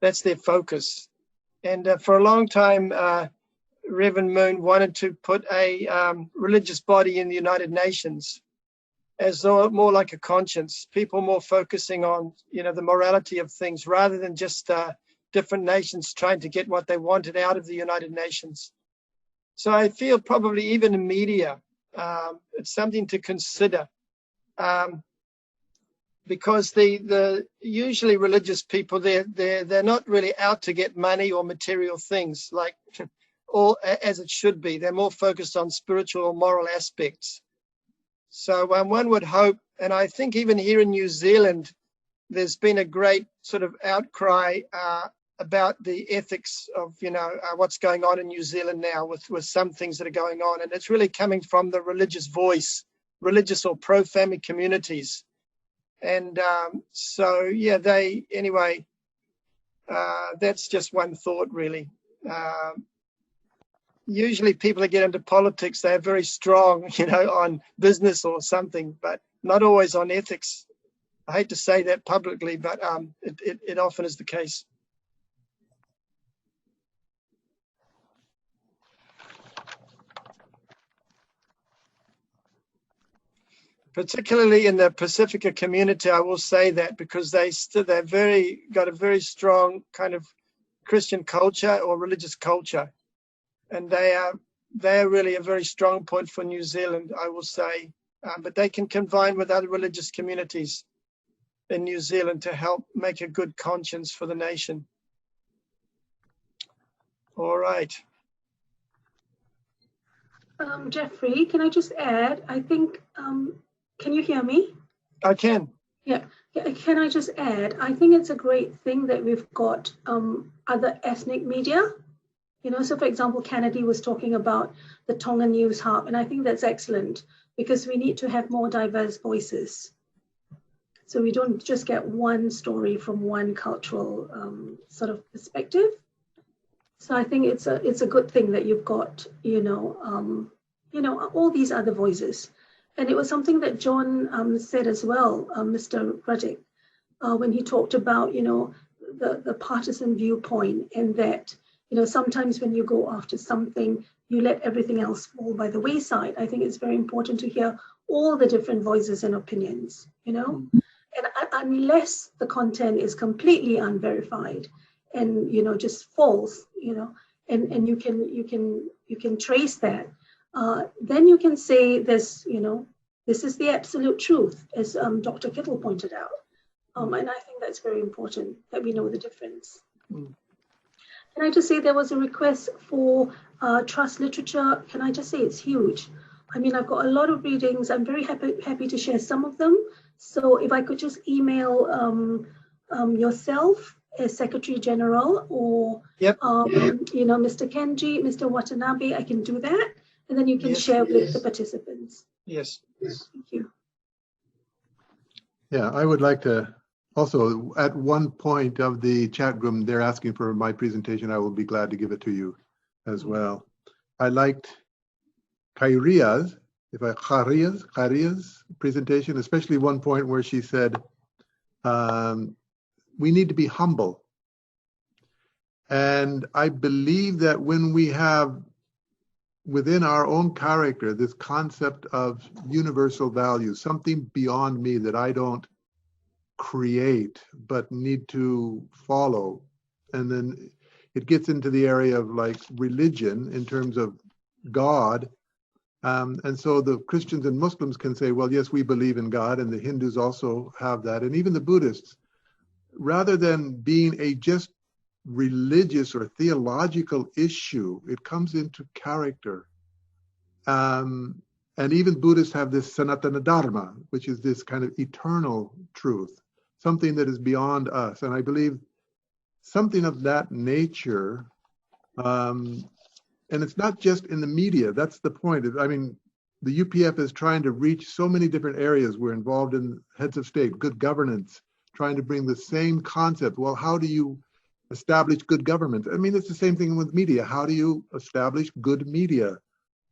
That's their focus. And for a long time, Reverend Moon wanted to put a religious body in the United Nations as more like a conscience, people more focusing on, you know, the morality of things rather than just different nations trying to get what they wanted out of the United Nations. So I feel probably even in media, it's something to consider, because the usually religious people, they're not really out to get money or material things, like all as it should be. They're more focused on spiritual or moral aspects. So one would hope, and I think even here in New Zealand, there's been a great sort of outcry about the ethics of, you know, what's going on in New Zealand now with some things that are going on. And it's really coming from the religious voice, religious or pro-family communities. And so, yeah, anyway, that's just one thought, really. Usually people that get into politics, they're very strong, you know, on business or something, but not always on ethics. I hate to say that publicly, but it often is the case. Particularly in the Pacifica community, I will say that, because they've got a very strong kind of Christian culture or religious culture. And they are really a very strong point for New Zealand, I will say. But they can combine with other religious communities in New Zealand to help make a good conscience for the nation. All right. Jeffrey, can I just add? I think, can you hear me? I can. Yeah. Can I just add? I think it's a great thing that we've got other ethnic media. You know, so for example, Kennedy was talking about the Tonga News Hub, and I think that's excellent because we need to have more diverse voices. So we don't just get one story from one cultural sort of perspective. So I think it's a good thing that you've got, you know, you know, all these other voices. And it was something that John said as well, Mr. Rajik, when he talked about, you know, the partisan viewpoint, and that, you know, sometimes when you go after something, you let everything else fall by the wayside. I think it's very important to hear all the different voices and opinions, you know, and unless the content is completely unverified and, you know, just false, you know, and you can trace that, then you can say this, you know, this is the absolute truth, as Dr. Kittle pointed out. And I think that's very important that we know the difference. Can I just say there was a request for trust literature? Can I just say it's huge? I mean, I've got a lot of readings. I'm very happy to share some of them. So if I could just email yourself as Secretary General, or you know, Mr. Kenji, Mr. Watanabe, I can do that, and then you can share with the participants. Yes. Thank you. Yeah, I would like to also, at one point of the chat room, they're asking for my presentation. I will be glad to give it to you as well. I liked Kairia's presentation, especially one point where she said, we need to be humble. And I believe that when we have within our own character this concept of universal values, something beyond me that I don't create but need to follow, and then it gets into the area of like religion in terms of God, and so the Christians and Muslims can say, well, yes, we believe in God, and the Hindus also have that, and even the Buddhists, rather than being a just religious or theological issue, it comes into character. And even Buddhists have this Sanatana Dharma, which is this kind of eternal truth, something that is beyond us. And I believe something of that nature, and it's not just in the media, that's the point. I mean, the UPF is trying to reach so many different areas. We're involved in heads of state, good governance, trying to bring the same concept. Well, how do you establish good government? I mean, it's the same thing with media. How do you establish good media?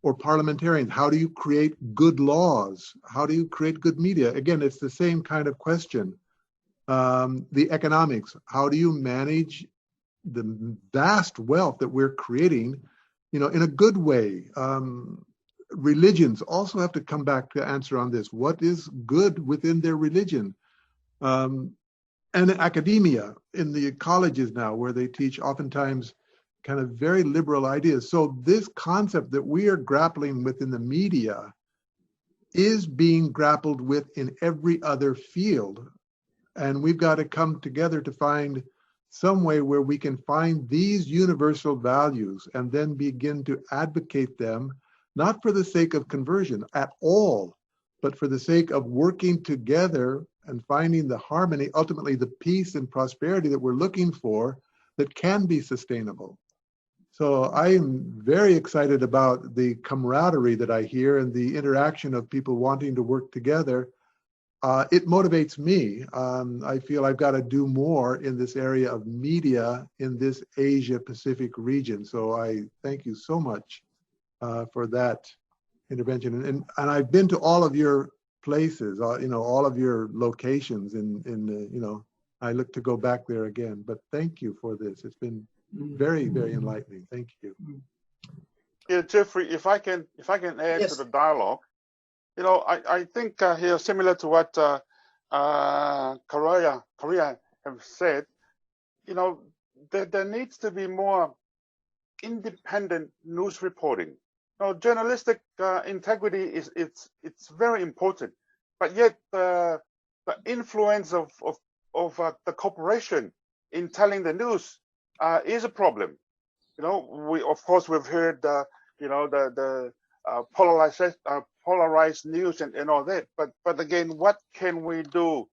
Or parliamentarians, how do you create good laws? How do you create good media? Again, it's the same kind of question. The economics, how do you manage the vast wealth that we're creating, you know, in a good way? Religions also have to come back to answer on this. What is good within their religion? And academia in the colleges now, where they teach oftentimes kind of very liberal ideas. So this concept that we are grappling with in the media is being grappled with in every other field. And we've got to come together to find some way where we can find these universal values and then begin to advocate them, not for the sake of conversion at all, but for the sake of working together and finding the harmony, ultimately the peace and prosperity that we're looking for that can be sustainable. So I am very excited about the camaraderie that I hear and the interaction of people wanting to work together. It motivates me. I feel I've got to do more in this area of media in this Asia Pacific region. So I thank you so much for that intervention. And I've been to all of your places, you know, all of your locations in you know, I look to go back there again, but thank you for this. It's been very, very enlightening. Thank you. Yeah, Jeffrey, if I can add to the dialogue, you know, I think here, similar to what Korea have said, you know, there needs to be more independent news reporting. You know, journalistic integrity it's very important, but yet the influence of the corporation in telling the news is a problem. You know, of course we've heard you know, the polarized news and all that, but again, what can we do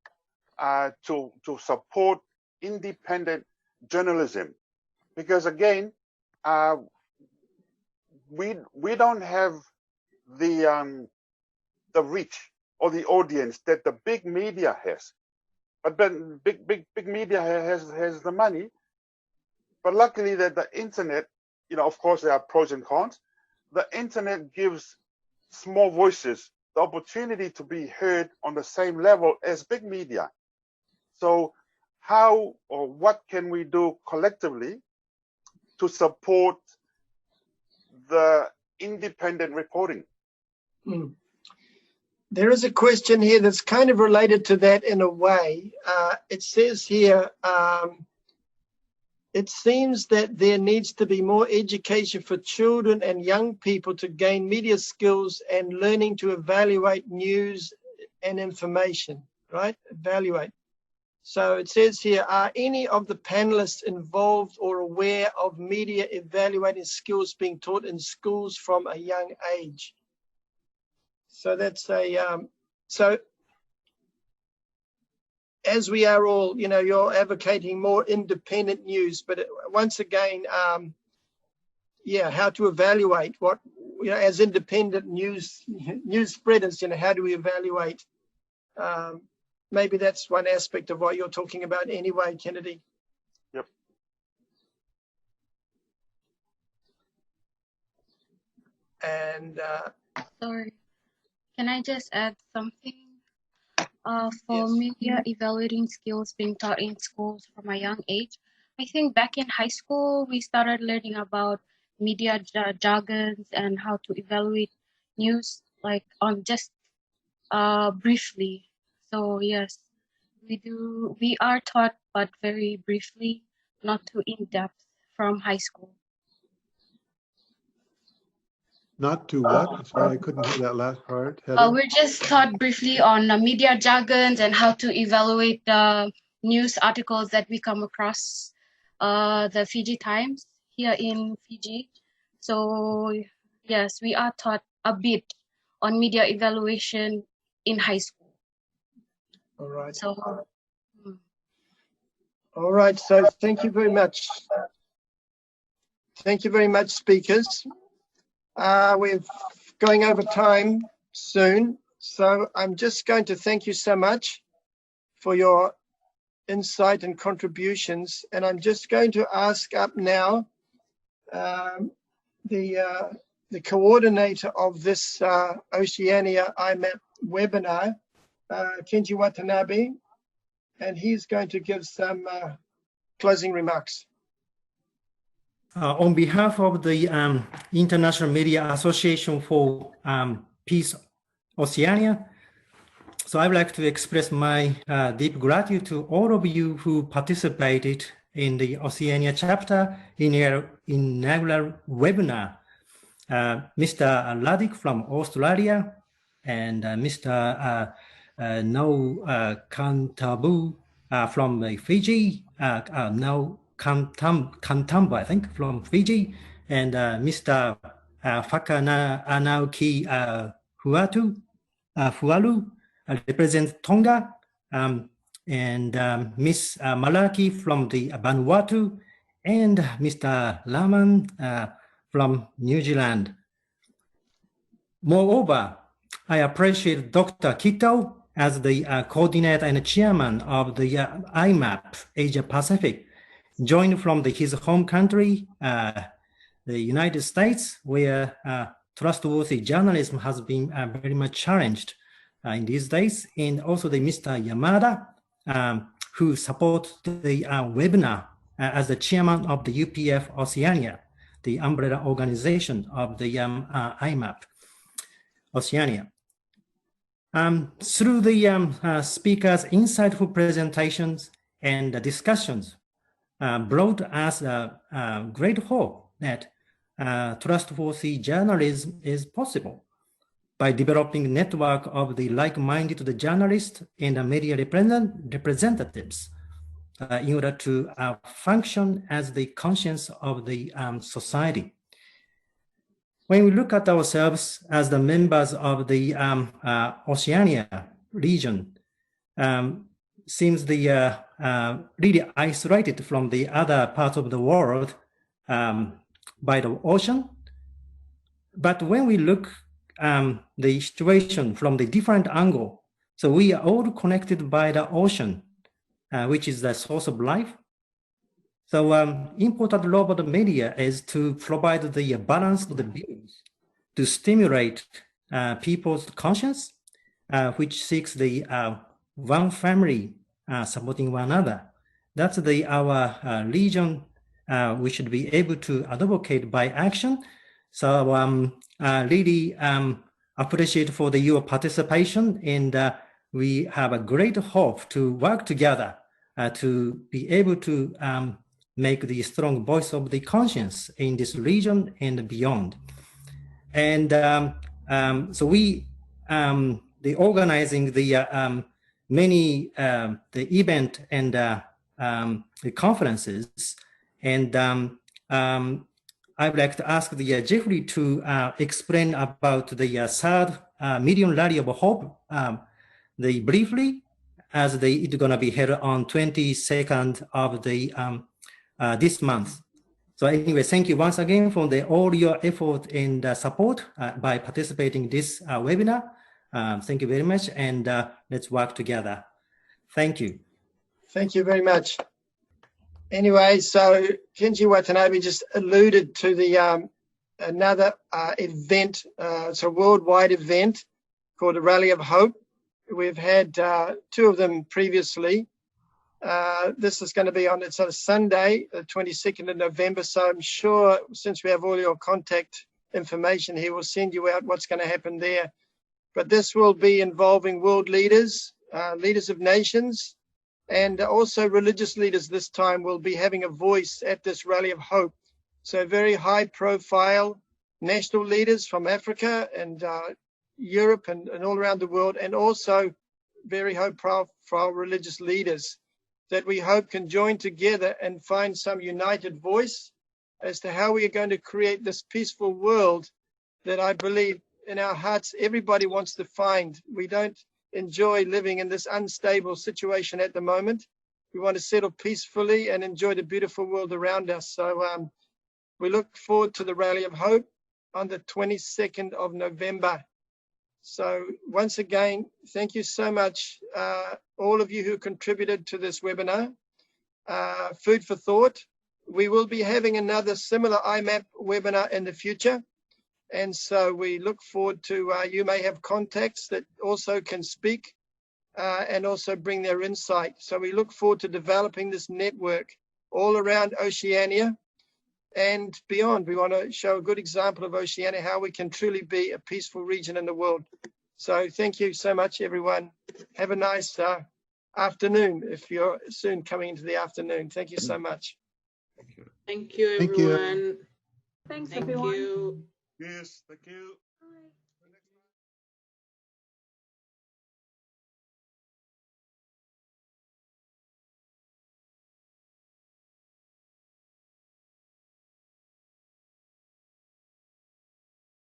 to support independent journalism? Because again, we don't have the reach or the audience that the big media has, but then big media has the money. But luckily that the internet, you know, of course there are pros and cons. The internet gives small voices the opportunity to be heard on the same level as big media. So how or what can we do collectively to support the independent reporting? There is a question here that's kind of related to that in a way. It says here, it seems that there needs to be more education for children and young people to gain media skills and learning to evaluate news and information, right? Evaluate. So it says here, are any of the panelists involved or aware of media evaluating skills being taught in schools from a young age? So that's so as we are all, you know, you're advocating more independent news, but once again, yeah, how to evaluate what, you know, as independent news spreaders, you know, how do we evaluate? Maybe that's one aspect of what you're talking about anyway, Kennedy. Yep. And sorry, can I just add something? For yes. media evaluating skills being taught in schools from a young age, I think back in high school, we started learning about media jargons and how to evaluate news, like on just briefly. So yes, we are taught, but very briefly, not too in depth from high school. Not to what? Sorry, I couldn't hear that last part. Heather? We're just taught briefly on media jargons and how to evaluate the news articles that we come across the Fiji Times here in Fiji. So yes, we are taught a bit on media evaluation in high school. All right. So, all right. So thank you very much. Thank you very much, speakers. We're going over time soon, so I'm just going to thank you so much for your insight and contributions, and I'm just going to ask up now the coordinator of this Oceania IMAP webinar, Kenji Watanabe, and he's going to give some closing remarks. On behalf of the International Media Association for Peace Oceania, so I would like to express my deep gratitude to all of you who participated in the Oceania chapter inaugural webinar. Mr. Ladik from Australia and Mr. No Kantabu from Fiji, now Kantamba, I think, from Fiji, and Mr. Whakanauki Fualu represents Tonga, and Miss Malaki from the Vanuatu, and Mr. Laman from New Zealand. Moreover, I appreciate Dr. Kito as the coordinator and chairman of the IMAP Asia Pacific, joined from his home country, the United States, where trustworthy journalism has been very much challenged in these days, and also the Mr. Yamada, who supports the webinar as the chairman of the UPF Oceania, the umbrella organization of the IMAP Oceania. Through the speakers' insightful presentations and discussions, brought us a great hope that trustworthy journalism is possible by developing a network of the like-minded journalists and media representatives in order to function as the conscience of the society. When we look at ourselves as the members of the Oceania region, seems the really isolated from the other parts of the world by the ocean. But when we look the situation from the different angle, so we are all connected by the ocean, which is the source of life. So important role of the media is to provide the balance of the views, to stimulate people's conscience, which seeks the one family supporting one another. That's our region we should be able to advocate by action. So really appreciate for your participation, and we have a great hope to work together to be able to make the strong voice of the conscience in this region and beyond. And so we the organizing the many the event and the conferences, and I would like to ask the Jeffrey to explain about the third Million Rally of Hope briefly, as it's going to be held on 22nd of this month. So anyway, thank you once again for all your effort and support by participating in this webinar. Thank you very much, and let's work together. Thank you. Thank you very much. Anyway, so Kenji Watanabe just alluded to the another event. It's a worldwide event called the Rally of Hope. We've had two of them previously. This is going to be on a Sunday, the 22nd of November. So I'm sure, since we have all your contact information here, we'll send you out what's going to happen there. But this will be involving world leaders, leaders of nations, and also religious leaders this time will be having a voice at this Rally of Hope. So very high profile national leaders from Africa and Europe and all around the world, and also very high profile religious leaders that we hope can join together and find some united voice as to how we are going to create this peaceful world that I believe in our hearts everybody wants to find. We don't enjoy living in this unstable situation at the moment. We want to settle peacefully and enjoy the beautiful world around us. So we look forward to the Rally of Hope on the 22nd of November. So once again, thank you so much, all of you who contributed to this webinar. Food for thought. We will be having another similar IMAP webinar in the future. And so we look forward to, you may have contacts that also can speak and also bring their insight. So we look forward to developing this network all around Oceania and beyond. We want to show a good example of Oceania, how we can truly be a peaceful region in the world. So thank you so much, everyone. Have a nice afternoon if you're soon coming into the afternoon. Thank you so much. Thank you, everyone. Thank you. Thanks, Thank everyone. you. Yes, thank you.